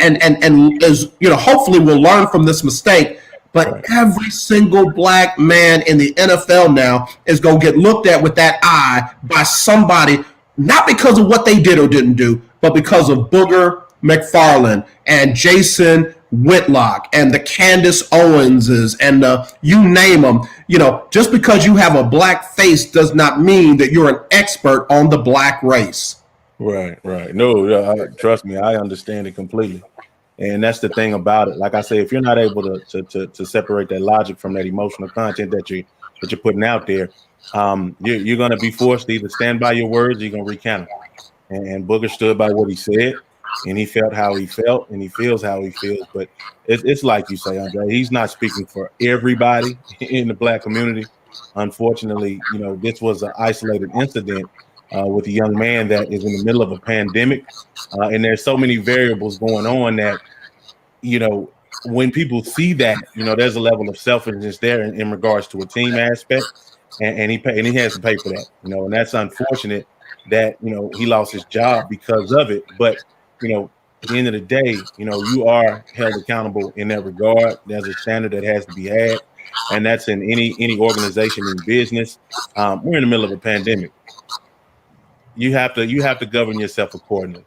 is, hopefully will learn from this mistake, but every single black man in the NFL now is going to get looked at with that eye by somebody, not because of what they did or didn't do, but because of Booger McFarland and Jason Whitlock and the Candace Owenses and you name them. Just because you have a black face does not mean that you're an expert on the black race. Right. No, trust me, I understand it completely. And that's the thing about it. Like I say, if you're not able to separate that logic from that emotional content that you're putting out there, you're going to be forced to either stand by your words or you're going to recount them. And Booger stood by what he said. and he felt how he felt, and he feels how he feels. But it's like you say, Andre, he's not speaking for everybody in the Black community. Unfortunately, this was an isolated incident with a young man that is in the middle of a pandemic, and there's so many variables going on that, when people see that, there's a level of selfishness there in regards to a team aspect, and he has to pay for that, and that's unfortunate that he lost his job because of it. But at the end of the day, you are held accountable in that regard. There's a standard that has to be had, and that's in any organization in business. We're in the middle of a pandemic. You have to govern yourself accordingly,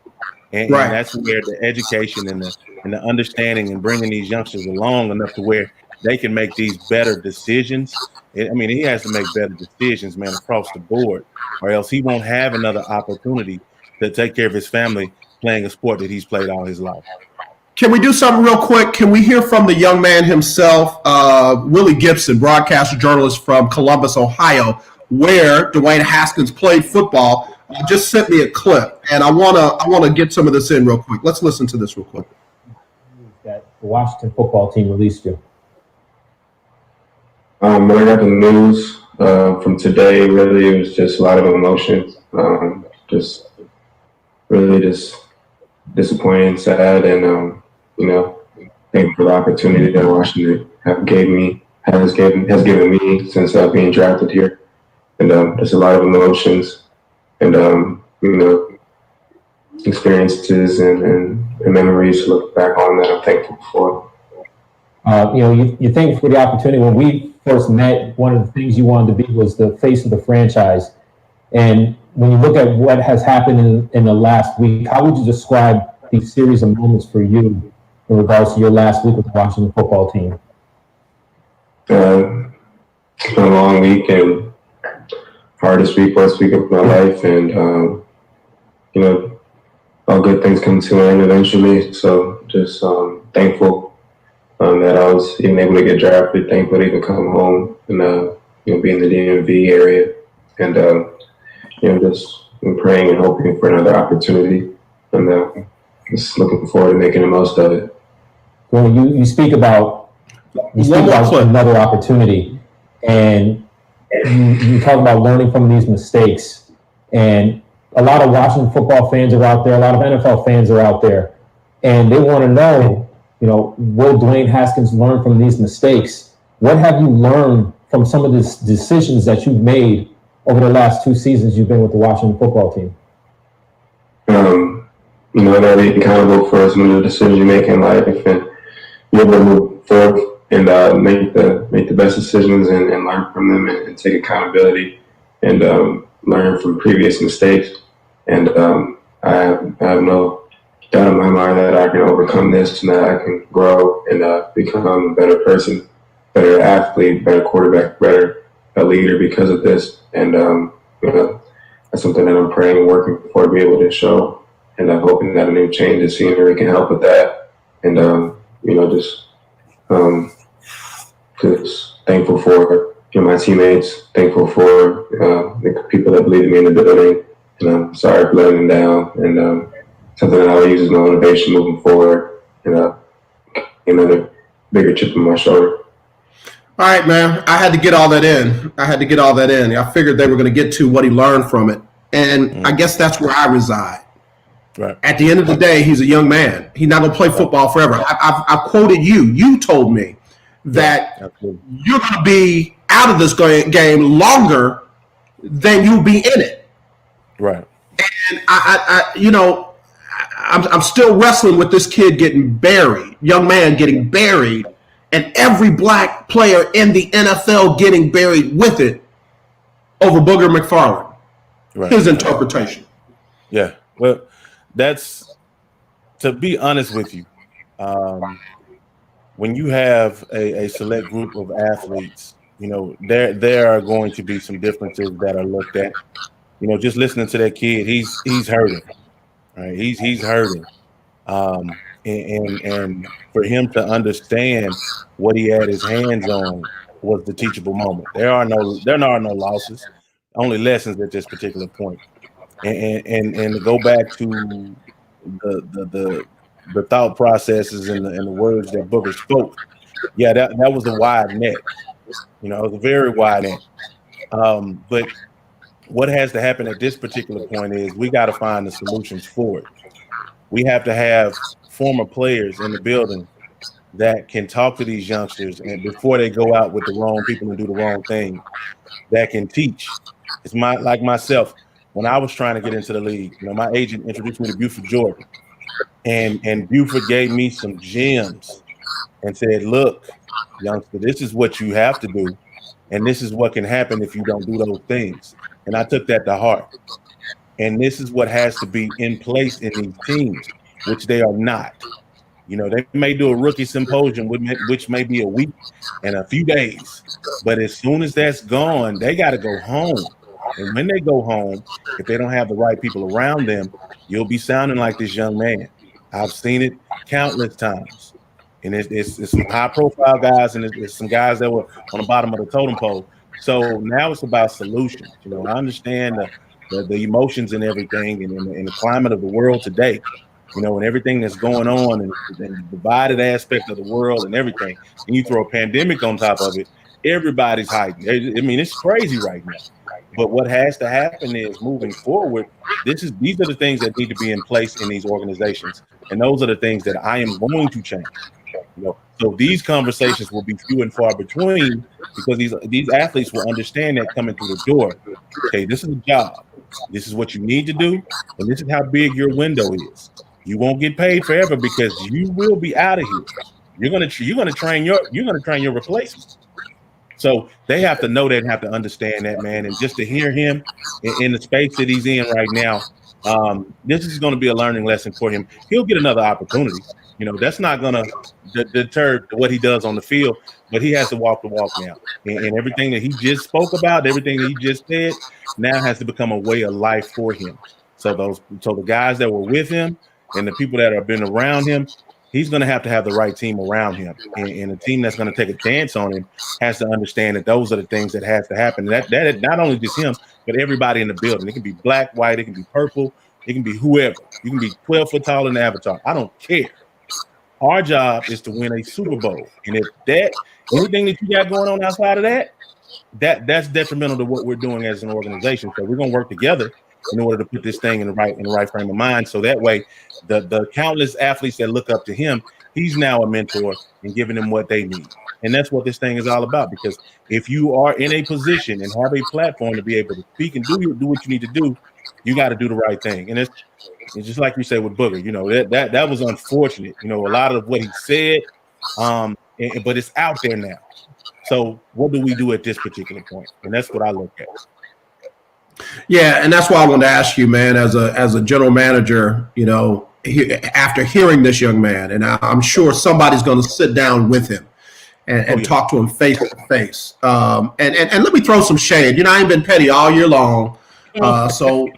and that's where the education and the understanding and bringing these youngsters along enough to where they can make these better decisions. I mean, he has to make better decisions, man, across the board, or else he won't have another opportunity to take care of his family playing a sport that he's played all his life. Can we do something real quick? Can we hear from the young man himself, Willie Gibson, broadcaster journalist from Columbus, Ohio, where Dwayne Haskins played football? Just sent me a clip, and I wanna get some of this in real quick. Let's listen to this real quick. That the Washington football team released you. When I got the news from today, really it was just a lot of emotions. Just disappointed, sad, and thankful for the opportunity that Washington has given me since being drafted here, and there's a lot of emotions and experiences and memories to look back on that I'm thankful for. You're thankful for the opportunity. When we first met, one of the things you wanted to be was the face of the franchise. And when you look at what has happened in the last week, how would you describe the series of moments for you in regards to your last week with the Washington football team? It's been a long week and hardest week, worst week of my life. And, all good things come to an end eventually. So just thankful that I was even able to get drafted, thankful to even come home and, be in the DMV area. And, just praying and hoping for another opportunity, and just looking forward to making the most of it. Well, you speak about another opportunity, and you talk about learning from these mistakes. And a lot of Washington football fans are out there, a lot of NFL fans are out there, and they want to know, will Dwayne Haskins learn from these mistakes? What have you learned from some of the decisions that you've made over the last 2 seasons you've been with the Washington football team? That be accountable for some of the decisions you make in life, and you're able to move forward and make the best decisions and learn from them and take accountability and learn from previous mistakes. And I have no doubt in my mind that I can overcome this and that I can grow and become a better person, better athlete, better quarterback, better leader because of this. And that's something that I'm praying and working for to be able to show. And I'm hoping that a new change of scenery can help with that. And just thankful for my teammates, thankful for the people that believe in me in the building, and I'm sorry for letting them down. And something that I'll use as my motivation moving forward, and another bigger chip on my shoulder. All right, man. I had to get all that in. I figured they were going to get to what he learned from it. And I guess that's where I reside. Right. At the end of the day, he's a young man. He's not going to play football forever. I quoted you. You told me that you're going to be out of this game longer than you'll be in it. Right. And I'm still wrestling with this kid getting buried, young man getting buried, and every black player in the NFL getting buried with it over Booger McFarland. Right. His interpretation. Yeah. Well, that's, to be honest with you, when you have a select group of athletes, there are going to be some differences that are looked at. Just listening to that kid, he's hurting, right? He's hurting. And for him to understand what he had his hands on was the teachable moment. There are no losses, only lessons at this particular point. And to go back to the thought processes and the words that Booker spoke. Yeah, that was a wide net. You know, it was a very wide net. But what has to happen at this particular point is we got to find the solutions for it. We have to have former players in the building that can talk to these youngsters, and before they go out with the wrong people and do the wrong thing, that can teach. It's like myself. When I was trying to get into the league, you know, my agent introduced me to Buford Jordan, and Buford gave me some gems and said, "Look, youngster, this is what you have to do, and this is what can happen if you don't do those things." And I took that to heart. And this is what has to be in place in these teams, which they are not. You know, they may do a rookie symposium, which may be a week and a few days. But as soon as that's gone, they got to go home. And when they go home, if they don't have the right people around them, you'll be sounding like this young man. I've seen it countless times. And it's some high-profile guys, and it's some guys that were on the bottom of the totem pole. So now it's about solutions. You know, I understand the emotions and everything, and the climate of the world today. You know, and everything that's going on, and the divided aspect of the world and everything. And you throw a pandemic on top of it, everybody's hiding. I mean, it's crazy right now. But what has to happen is moving forward, these are the things that need to be in place in these organizations. And those are the things that I am going to change. You know, so these conversations will be few and far between, because these athletes will understand that coming through the door. Okay, this is a job. This is what you need to do, and this is how big your window is. You won't get paid forever because you will be out of here. You're gonna train your replacement. So they have to know that and have to understand that, man. And just to hear him in the space that he's in right now, this is going to be a learning lesson for him. He'll get another opportunity. You know, that's not going to deter what he does on the field, but he has to walk the walk now. And everything that he just spoke about, everything that he just said, now has to become a way of life for him. So the guys that were with him and the people that have been around him, he's going to have the right team around him. And a team that's going to take a chance on him has to understand that those are the things that has to happen. And that not only just him, but everybody in the building. It can be black, white, it can be purple, it can be whoever. You can be 12 foot tall in the Avatar. I don't care. Our job is to win a Super Bowl. And if anything that you got going on outside of that's detrimental to what we're doing as an organization. So we're going to work together in order to put this thing in the right frame of mind. So that way, the countless athletes that look up to him, he's now a mentor and giving them what they need. And that's what this thing is all about. Because if you are in a position and have a platform to be able to speak and do what you need to do, you got to do the right thing. And it's just like you said with Booger, you know, that was unfortunate. You know, a lot of what he said, but it's out there now. So what do we do at this particular point? And that's what I look at. Yeah, and that's why I wanted to ask you, man, as a general manager, you know, after hearing this young man, and I'm sure somebody's going to sit down with him and talk to him face to face. And let me throw some shade. You know, I ain't been petty all year long. So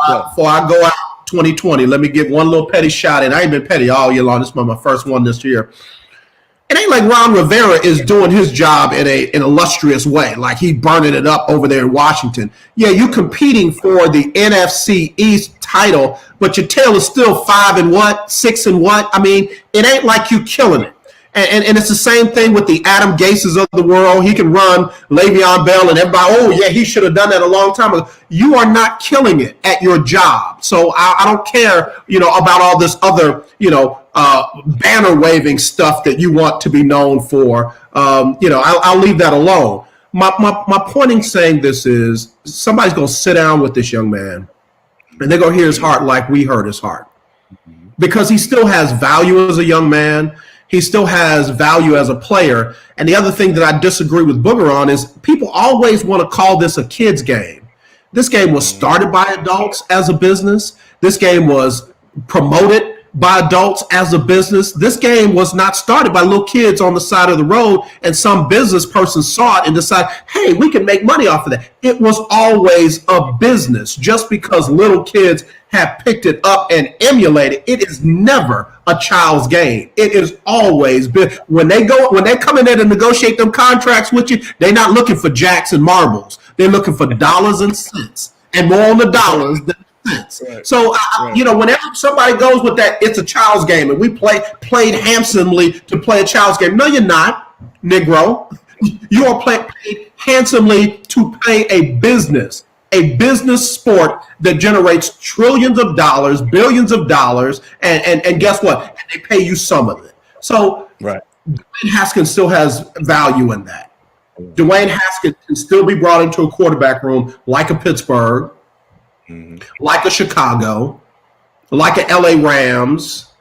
before I go out 2020, let me get one little petty shot in. I ain't been petty all year long. This is my first one this year. It ain't like Ron Rivera is doing his job in an illustrious way, like he burning it up over there in Washington. Yeah, you're competing for the NFC East title, but your tail is still 6 and what? I mean, it ain't like you killing it. And it's the same thing with the Adam Gases of the world. He can run Le'Veon Bell and everybody, oh, yeah, he should have done that a long time ago. You are not killing it at your job. So I don't care, you know, about all this other, you know, banner waving stuff that you want to be known for. You know, I'll leave that alone. My point in saying this is somebody's going to sit down with this young man and they're going to hear his heart like we heard his heart. Because he still has value as a young man. He still has value as a player. And the other thing that I disagree with Booger on is people always want to call this a kid's game. This game was started by adults as a business. This game was promoted by adults as a business. This game was not started by little kids on the side of the road and some business person saw it and decided, hey, we can make money off of that. It was always a business. Just because little kids have picked it up and emulated, it is never a child's game. It is always been when they come in there to negotiate them contracts with you, they're not looking for jacks and marbles. They're looking for dollars and cents and more on the dollars sense. Right. So, whenever somebody goes with that, it's a child's game, and we played handsomely to play a child's game. No, you're not, Negro. You are paid handsomely to play a business sport that generates trillions of dollars, billions of dollars, and guess what? And they pay you some of it. So Dwayne Haskins still has value in that. Dwayne Haskins can still be brought into a quarterback room like a Pittsburgh, like a Chicago, like a LA Rams,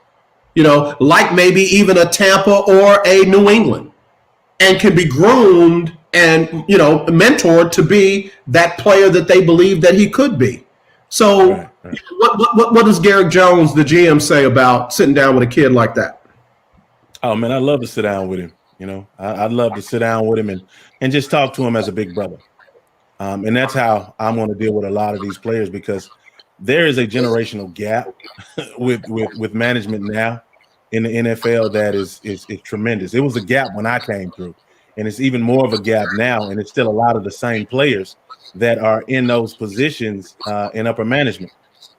like maybe even a Tampa or a New England, and can be groomed and mentored to be that player that they believe that he could be. So what does Garrick Jones, the GM, say about sitting down with a kid like that? Oh man, I'd love to sit down with him. I'd love to sit down with him and just talk to him as a big brother. And that's how I'm going to deal with a lot of these players, because there is a generational gap with management now in the NFL that is tremendous. It was a gap when I came through, and it's even more of a gap now, and it's still a lot of the same players that are in those positions in upper management.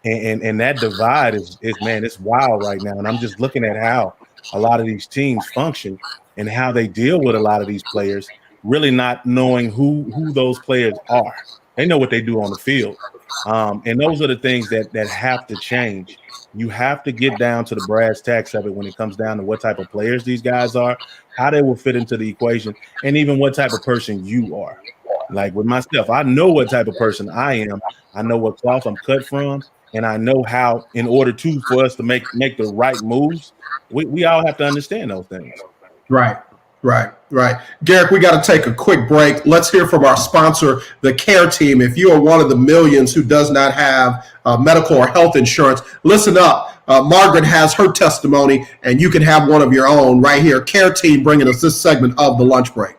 And that divide is it's wild right now. And I'm just looking at how a lot of these teams function and how they deal with a lot of these players, really not knowing who those players are. They know what they do on the field. And those are the things that have to change. You have to get down to the brass tacks of it when it comes down to what type of players these guys are, how they will fit into the equation, and even what type of person you are. Like with myself, I know what type of person I am. I know what cloth I'm cut from, and I know how, in order for us to make the right moves, we all have to understand those things. Right. Garrick, we got to take a quick break. Let's hear from our sponsor, the Care Team. If you are one of the millions who does not have medical or health insurance, listen up. Margaret has her testimony, and you can have one of your own right here. Care Team bringing us this segment of the lunch break.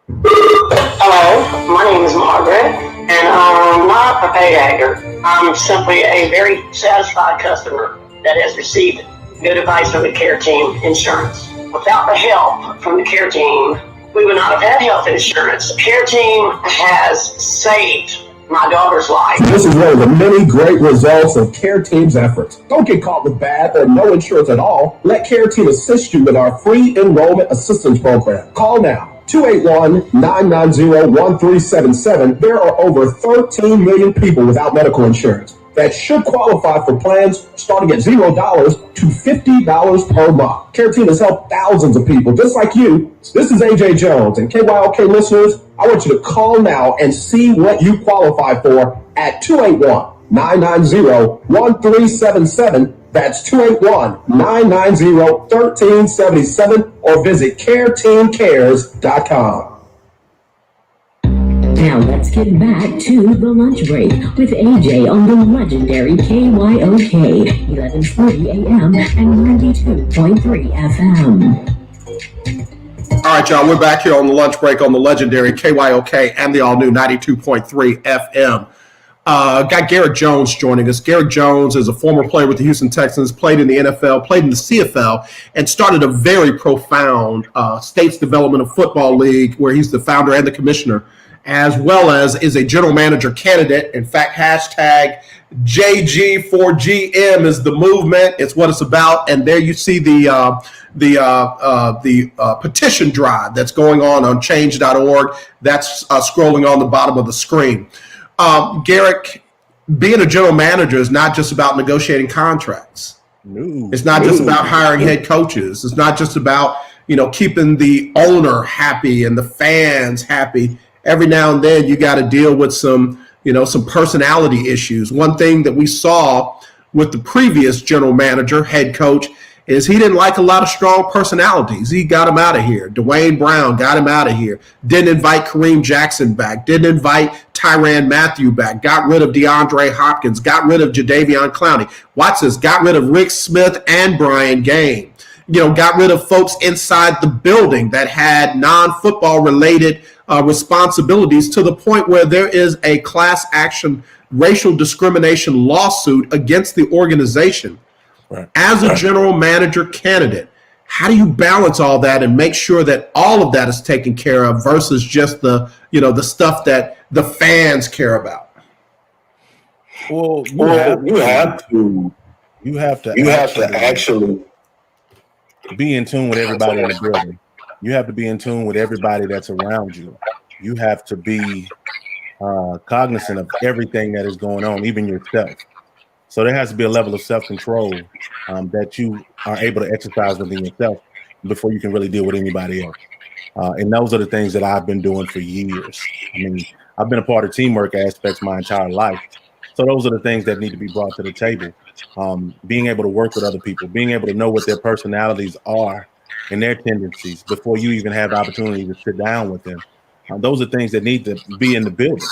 Hello, my name is Margaret, and I'm not a paid actor. I'm simply a very satisfied customer that has received good advice from the Care Team Insurance. Without the help from the Care Team, we would not have had health insurance. The Care Team has saved my daughter's life. This is one of the many great results of Care Team's efforts. Don't get caught with bad or no insurance at all. Let Care Team assist you with our free enrollment assistance program. Call now. 281-990-1377. There are over 13 million people without medical insurance that should qualify for plans starting at $0 to $50 per month. Care Team has helped thousands of people just like you. This is AJ Jones, and KYOK listeners, I want you to call now and see what you qualify for at 281-990-1377. That's 281-990-1377, or visit careteamcares.com. Now let's get back to the lunch break with AJ on the legendary KYOK 1140 AM and 92.3 FM. All right, y'all, we're back here on the lunch break on the legendary KYOK and the all-new 92.3 FM. Got Garrick Jones joining us. Garrick Jones is a former player with the Houston Texans, played in the NFL, played in the CFL, and started a very profound States Development of Football League where he's the founder and the commissioner, as well as is a general manager candidate. In fact, hashtag JG4GM is the movement. It's what it's about. And there you see the petition drive that's going on change.org. That's scrolling on the bottom of the screen. Garrick, being a general manager is not just about negotiating contracts. It's not just about hiring head coaches. It's not just about, keeping the owner happy and the fans happy. Every now and then you got to deal with some personality issues. One thing that we saw with the previous general manager, head coach, is he didn't like a lot of strong personalities. He got him out of here. Dwayne Brown got him out of here. Didn't invite Kareem Jackson back. Didn't invite Tyrann Mathieu back. Got rid of DeAndre Hopkins. Got rid of Jadeveon Clowney. Watch this. Got rid of Rick Smith and Brian Game. Got rid of folks inside the building that had non-football related responsibilities, to the point where there is a class action racial discrimination lawsuit against the organization. Right. As a general manager candidate, how do you balance all that and make sure that all of that is taken care of versus just the stuff that the fans care about? Well, you have to actually be in tune with everybody in the building. You have to be in tune with everybody that's around you. You have to be cognizant of everything that is going on, even yourself. So there has to be a level of self-control that you are able to exercise within yourself before you can really deal with anybody else. And those are the things that I've been doing for years. I mean, I've been a part of teamwork aspects my entire life. So those are the things that need to be brought to the table. Being able to work with other people, being able to know what their personalities are and their tendencies before you even have the opportunity to sit down with them. Those are things that need to be in the building.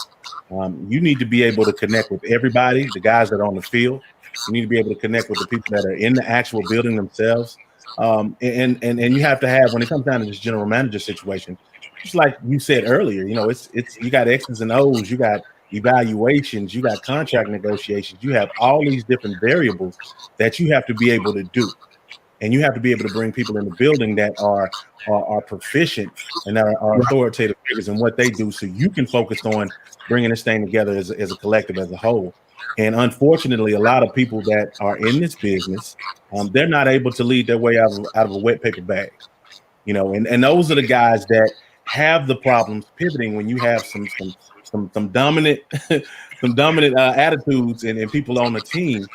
You need to be able to connect with everybody, the guys that are on the field. You need to be able to connect with the people that are in the actual building themselves. And you have to have, when it comes down to this general manager situation, just like you said earlier, you know, it's you got X's and O's, you got evaluations, you got contract negotiations, you have all these different variables that you have to be able to do. And you have to be able to bring people in the building that are proficient and that are authoritative figures in what they do, so you can focus on bringing this thing together as a collective, as a whole. And unfortunately, a lot of people that are in this business, they're not able to lead their way out of a wet paper bag, you know. And those are the guys that have the problems pivoting when you have some dominant some dominant attitudes and people on the team.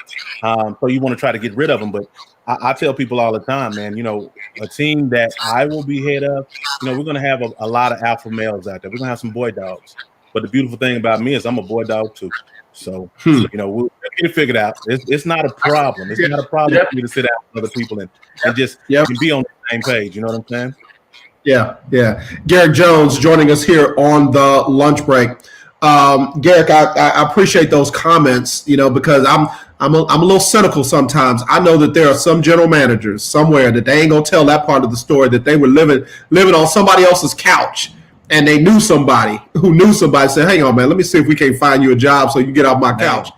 So you want to try to get rid of them, but I tell people all the time, man, you know, a team that I will be head of, you know, we're going to have a lot of alpha males out there. We're going to have some boy dogs. But the beautiful thing about me is I'm a boy dog too. So, you know, we'll get it figured out. It's not a problem. It's not a problem for me to sit down with other people and just and be on the same page. You know what I'm saying? Yeah. Garrick Jones joining us here on the lunch break. Garrick, I appreciate those comments, you know, because I'm a little cynical sometimes. I know that there are some general managers somewhere that they ain't gonna tell that part of the story, that they were living on somebody else's couch, and they knew somebody who knew somebody. Said, "Hang on, man, let me see if we can't find you a job so you can get off my couch."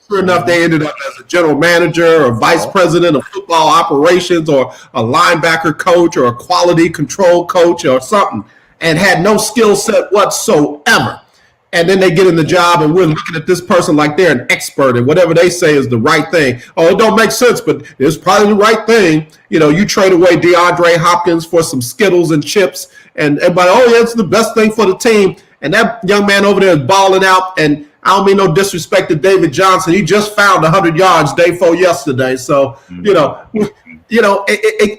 Sure enough, they ended up as a general manager or vice president of football operations or a linebacker coach or a quality control coach or something, and had no skill set whatsoever. And then they get in the job, and we're looking at this person like they're an expert, and whatever they say is the right thing. Oh, it don't make sense, but it's probably the right thing. You know, you trade away DeAndre Hopkins for some Skittles and chips, and everybody, oh yeah, it's the best thing for the team. And that young man over there is balling out. And I don't mean no disrespect to David Johnson. He just found 100 yards day 4 yesterday. So, you know,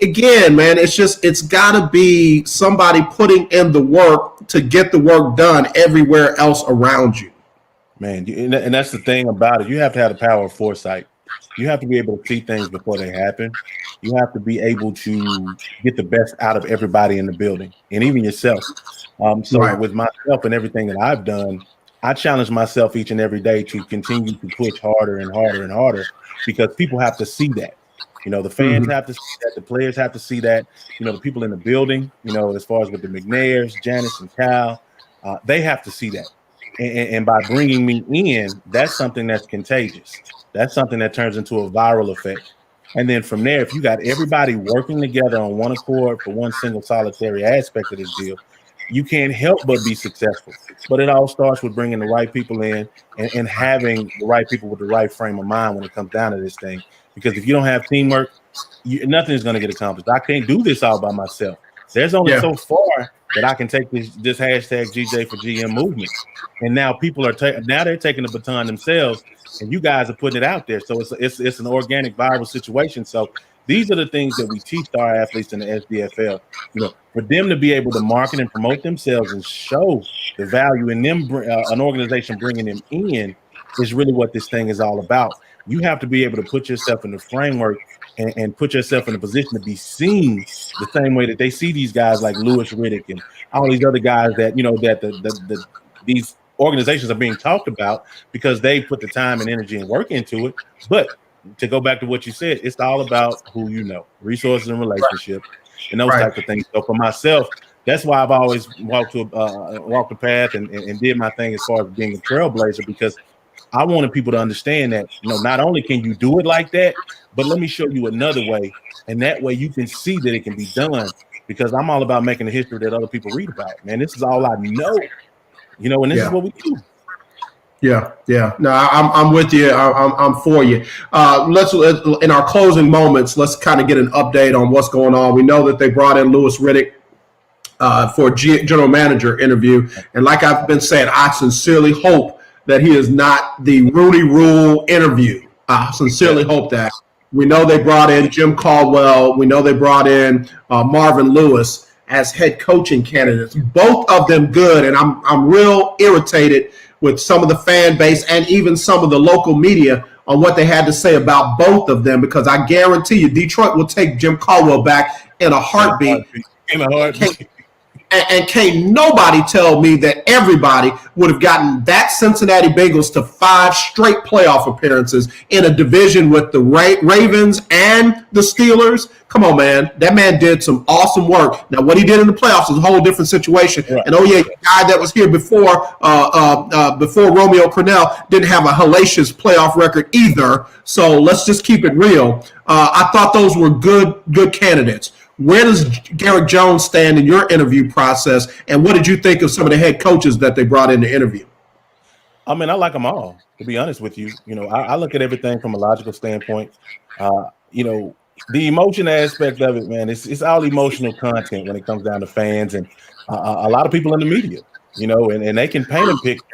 again, man, it's got to be somebody putting in the work to get the work done everywhere else around you. Man, and that's the thing about it. You have to have the power of foresight. You have to be able to see things before they happen. You have to be able to get the best out of everybody in the building, and even yourself. With myself and everything that I've done, I challenge myself each and every day to continue to push harder and harder and harder, because people have to see that. You know, the fans have to see that, the players have to see that, you know, the people in the building, you know, as far as with the McNairs, Janice and Cal, they have to see that. And by bringing me in, that's something that's contagious. That's something that turns into a viral effect. And then from there, if you got everybody working together on one accord for one single solitary aspect of this deal, you can't help but be successful. But it all starts with bringing the right people in and having the right people with the right frame of mind when it comes down to this thing. Because if you don't have teamwork, nothing is going to get accomplished. I can't do this all by myself. There's only so far that I can take this hashtag GJ for GM movement. And now people are they're taking the baton themselves, and you guys are putting it out there. So it's an organic, viral situation. So these are the things that we teach our athletes in the SDFL. You know, for them to be able to market and promote themselves and show the value in them, an organization bringing them in, is really what this thing is all about. You have to be able to put yourself in the framework and put yourself in a position to be seen the same way that they see these guys like Louis Riddick and all these other guys that, you know, that these organizations are being talked about because they put the time and energy and work into it. But to go back to what you said, it's all about who you know, resources and relationships, and those types of things. So for myself, that's why I've always walked the path and did my thing as far as being a trailblazer, because I wanted people to understand that, you know, not only can you do it like that, but let me show you another way, and that way you can see that it can be done. Because I'm all about making the history that other people read about. Man, this is all I know, you know, and this is what we do. Yeah, yeah. No, I'm with you. I'm for you. Let's in our closing moments, let's kind of get an update on what's going on. We know that they brought in Louis Riddick for general manager interview, and like I've been saying, I sincerely hope that he is not the Rooney Rule interview. I sincerely hope that. We know they brought in Jim Caldwell. We know they brought in Marvin Lewis as head coaching candidates. Both of them good, and I'm real irritated with some of the fan base and even some of the local media on what they had to say about both of them, because I guarantee you Detroit will take Jim Caldwell back in a heartbeat. In a heartbeat. And can't nobody tell me that everybody would have gotten that Cincinnati Bengals to 5 straight playoff appearances in a division with the Ravens and the Steelers. Come on, man. That man did some awesome work. Now, what he did in the playoffs is a whole different situation. Right. And, the guy that was here before Romeo Crennel didn't have a hellacious playoff record either. So let's just keep it real. I thought those were good candidates. Where does Garrick Jones stand in your interview process, and what did you think of some of the head coaches that they brought in to interview? I mean, I like them all, to be honest with you. I look at everything from a logical standpoint. The emotion aspect of it, man, it's all emotional content when it comes down to fans and a lot of people in the media, and they can paint a picture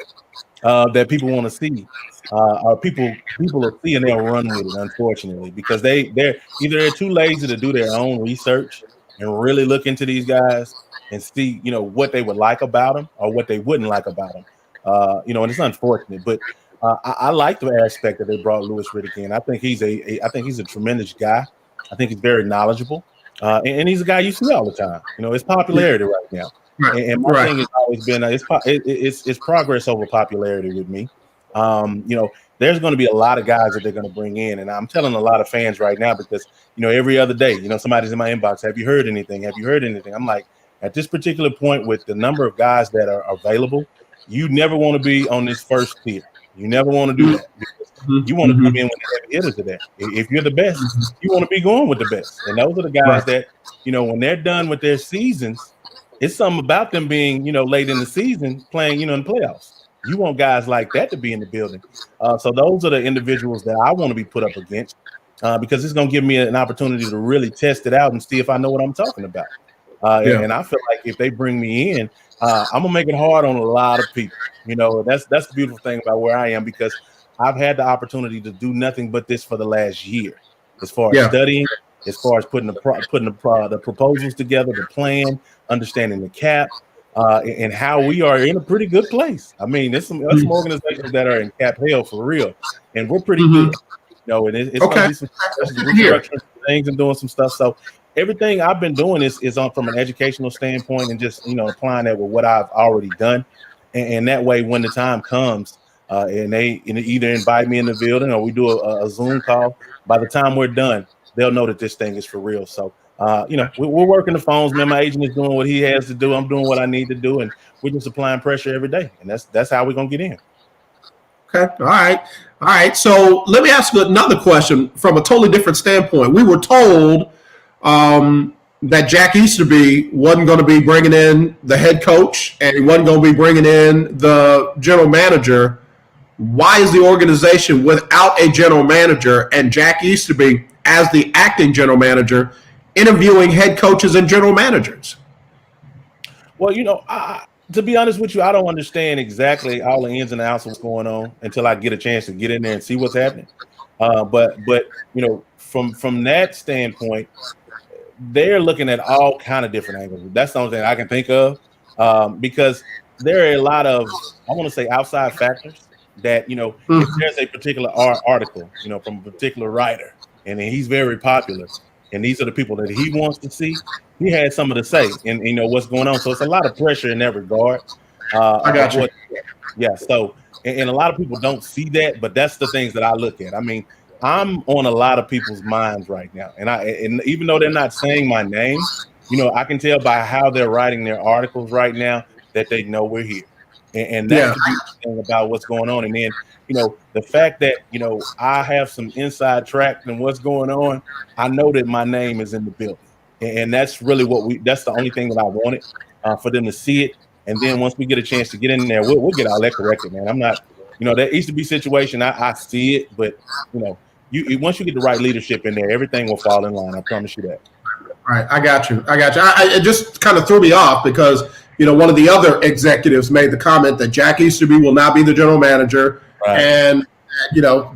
that people want to see. Or people will see and they'll run with it, unfortunately, because they're either too lazy to do their own research and really look into these guys and see, what they would like about them or what they wouldn't like about them. And it's unfortunate, but I like the aspect that they brought Louis Riddick in. I think he's a tremendous guy. I think he's very knowledgeable, and he's a guy you see all the time. It's popularity right now, and my thing has always been it's progress over popularity with me. There's going to be a lot of guys that they're going to bring in, and I'm telling a lot of fans right now because every other day, somebody's in my inbox. Have you heard anything? Have you heard anything? I'm like, at this particular point, with the number of guys that are available, you never want to be on this first tier. You never want to do that because you want to come in when the heavy hitters are there. If you're the best, you want to be going with the best, and those are the guys that when they're done with their seasons, it's something about them being late in the season playing in the playoffs. You want guys like that to be in the building. So those are the individuals that I want to be put up against because it's going to give me an opportunity to really test it out and see if I know what I'm talking about. And I feel like if they bring me in, I'm going to make it hard on a lot of people. That's the beautiful thing about where I am, because I've had the opportunity to do nothing but this for the last year, as far as studying, as far as putting the proposals together, the plan, understanding the cap. And how we are in a pretty good place. I mean, there's some organizations that are in cap hell for real, and we're pretty good. And it's going to be some restructuring things and doing some stuff. So everything I've been doing is on from an educational standpoint and just applying that with what I've already done, and that way when the time comes and they either invite me in the building or we do a Zoom call, by the time we're done, they'll know that this thing is for real. So. We're working the phones, man. My agent is doing what he has to do. I'm doing what I need to do, and we're just applying pressure every day, and that's how we're gonna get in. Okay, all right. So let me ask you another question from a totally different standpoint. We were told that Jack Easterby wasn't going to be bringing in the head coach, and he wasn't going to be bringing in the general manager. Why is the organization without a general manager and Jack Easterby as the acting general manager interviewing head coaches and general managers? Well, to be honest with you, I don't understand exactly all the ins and outs of what's going on until I get a chance to get in there and see what's happening. But from that standpoint, they're looking at all kind of different angles. That's the only thing I can think of, because there are a lot of, I want to say, outside factors that if there's a particular article, from a particular writer, and he's very popular, and these are the people that he wants to see, he had something to say, and what's going on. So it's a lot of pressure in that regard. I got you. Yeah. So, and a lot of people don't see that, but that's the things that I look at. I mean, I'm on a lot of people's minds right now, and even though they're not saying my name, I can tell by how they're writing their articles right now that they know we're here, and that's the beautiful thing about what's going on. And then, the fact that I have some inside track and what's going on, I know that my name is in the building, and that's really that's the only thing that I wanted for them to see it. And then once we get a chance to get in there, we'll get all that corrected, man. I'm not that Easter be situation, I see it, but you once you get the right leadership in there, everything will fall in line. I promise you that. All right, I got you. It just kind of threw me off because one of the other executives made the comment that Jack Easterby will not be the general manager, and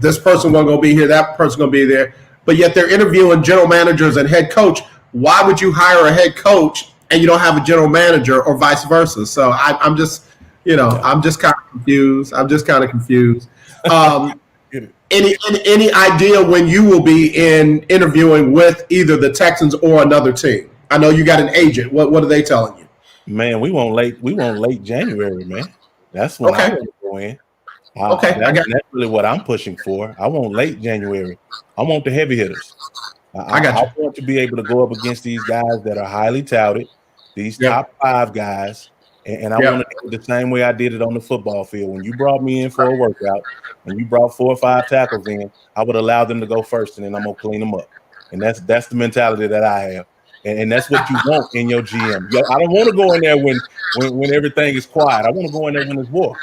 this person won't go be here, that person going to be there, but yet they're interviewing general managers and head coach. Why would you hire a head coach and you don't have a general manager, or vice versa? So I'm just kind of confused. Any idea when you will be interviewing with either the Texans or another team? I know you got an agent. What are they telling you? Man, we won't late January, man. That's when I want to go in. That's really what I'm pushing for. I want late January. I want the heavy hitters. I want to be able to go up against these guys that are highly touted, these top 5 guys. And I want to do it the same way I did it on the football field. When you brought me in for a workout and you brought 4 or 5 tackles in, I would allow them to go first, and then I'm going to clean them up. And that's the mentality that I have. And that's what you want in your GM. I don't want to go in there when everything is quiet. I want to go in there when it's war.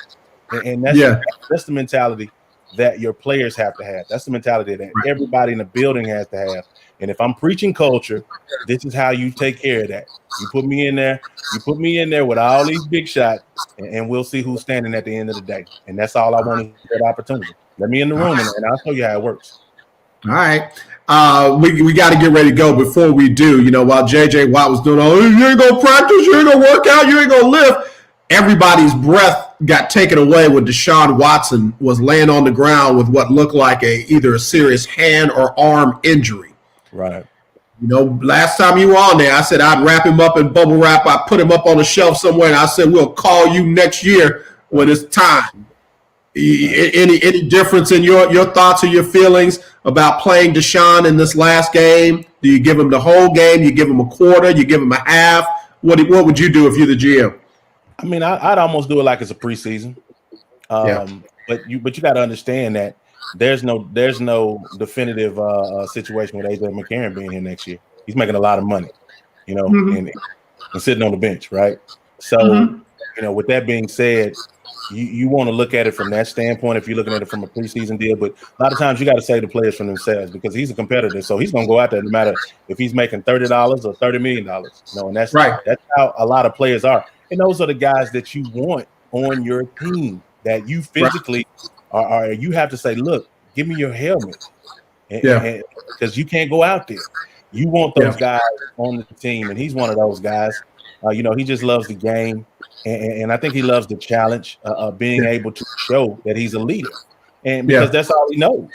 And that's the mentality that your players have to have. That's the mentality that everybody in the building has to have. And if I'm preaching culture, this is how you take care of that. You put me in there with all these big shots, and we'll see who's standing at the end of the day. And that's all I want is that opportunity. Let me in the room, and I'll show you how it works. All right. We got to get ready to go. Before we do, while JJ Watt was doing, you ain't going to practice, you ain't going to work out, you ain't going to lift. Everybody's breath got taken away when Deshaun Watson was laying on the ground with what looked like either a serious hand or arm injury. Right. Last time you were on there, I said I'd wrap him up in bubble wrap. I put him up on a shelf somewhere, and I said we'll call you next year when it's time. Any difference in your thoughts or your feelings about playing Deshaun in this last game? Do you give him the whole game? You give him a quarter? You give him a half? What would you do if you're the GM? I mean, I'd almost do it like it's a preseason. But you got to understand that there's no definitive situation with AJ McCarron being here next year. He's making a lot of money, and sitting on the bench, right? So, with that being said, you want to look at it from that standpoint if you're looking at it from a preseason deal. But a lot of times you got to save the players from themselves because he's a competitor. So he's going to go out there no matter if he's making $30 or $30 million. And that's That's how a lot of players are. And those are the guys that you want on your team that you physically are. You have to say, look, give me your helmet. Because you can't go out there. You want those guys on the team. And he's one of those guys. He just loves the game. And I think he loves the challenge of being able to show that he's a leader. And because that's all he knows.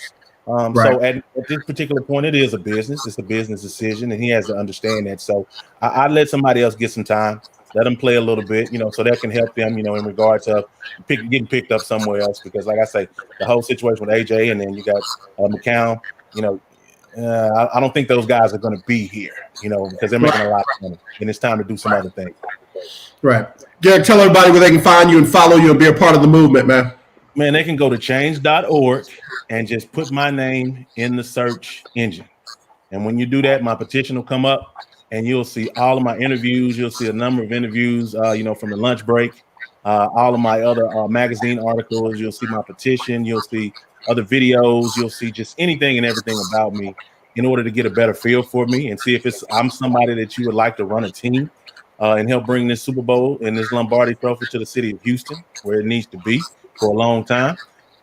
So at this particular point, it is a business. It's a business decision. And he has to understand that. So I let somebody else get some time. Let them play a little bit, so that can help them, in regards to getting picked up somewhere else. Because, like I say, the whole situation with AJ and then you got McCown, I don't think those guys are going to be here, because they're making a lot of money. And it's time to do some other things. Right. Garrick, tell everybody where they can find you and follow you and be a part of the movement, man. Man, they can go to change.org and just put my name in the search engine. And when you do that, my petition will come up. And you'll see all of my interviews. You'll see a number of interviews, from the lunch break, all of my other magazine articles. You'll see my petition. You'll see other videos. You'll see just anything and everything about me in order to get a better feel for me and see if I'm somebody that you would like to run a team and help bring this Super Bowl and this Lombardi Trophy to the city of Houston, where it needs to be for a long time.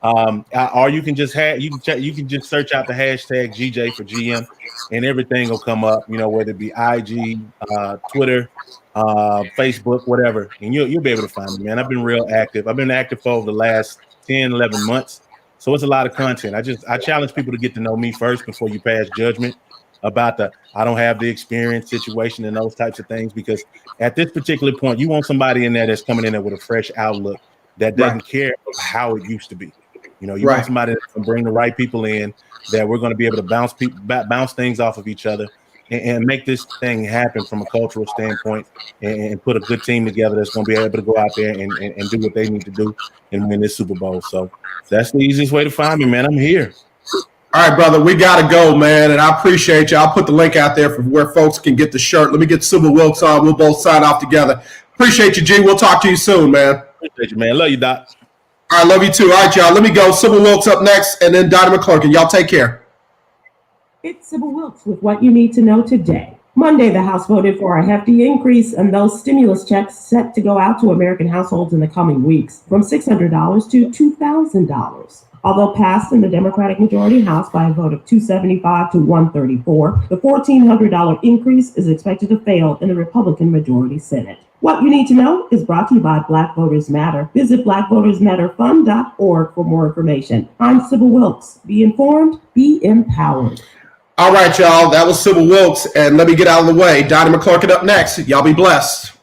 Or you can just search out the hashtag GJ for GM, and everything will come up. Whether it be IG, Twitter, Facebook, whatever, and you'll be able to find me, man. I've been real active. I've been active for over the last 10, 11 months, so it's a lot of content. I challenge people to get to know me first before you pass judgment about I don't have the experience situation and those types of things, because at this particular point, you want somebody in there that's coming in there with a fresh outlook that doesn't care how it used to be. You want somebody that can bring the right people in, that we're going to be able to bounce things off of each other and make this thing happen from a cultural standpoint and put a good team together that's going to be able to go out there and do what they need to do and win this Super Bowl. So that's the easiest way to find me, man. I'm here. All right, brother, we got to go, man, and I appreciate you. I'll put the link out there for where folks can get the shirt. Let me get Sybil Wilkes on. We'll both sign off together. Appreciate you, G. We'll talk to you soon, man. Appreciate you, man. Love you, Doc. All right, love you too. All right, y'all. Let me go. Sybil Wilkes up next, and then Donnie McClurkin. Y'all take care. It's Sybil Wilkes with what you need to know today. Monday, the House voted for a hefty increase in those stimulus checks set to go out to American households in the coming weeks, from $600 to $2,000. Although passed in the Democratic majority House by a vote of 275 to 134, the $1,400 increase is expected to fail in the Republican majority Senate. What you need to know is brought to you by Black Voters Matter. Visit blackvotersmatterfund.org for more information. I'm Sybil Wilkes. Be informed, be empowered. All right, y'all. That was Sybil Wilkes, and let me get out of the way. Donnie McClurkin up next. Y'all be blessed.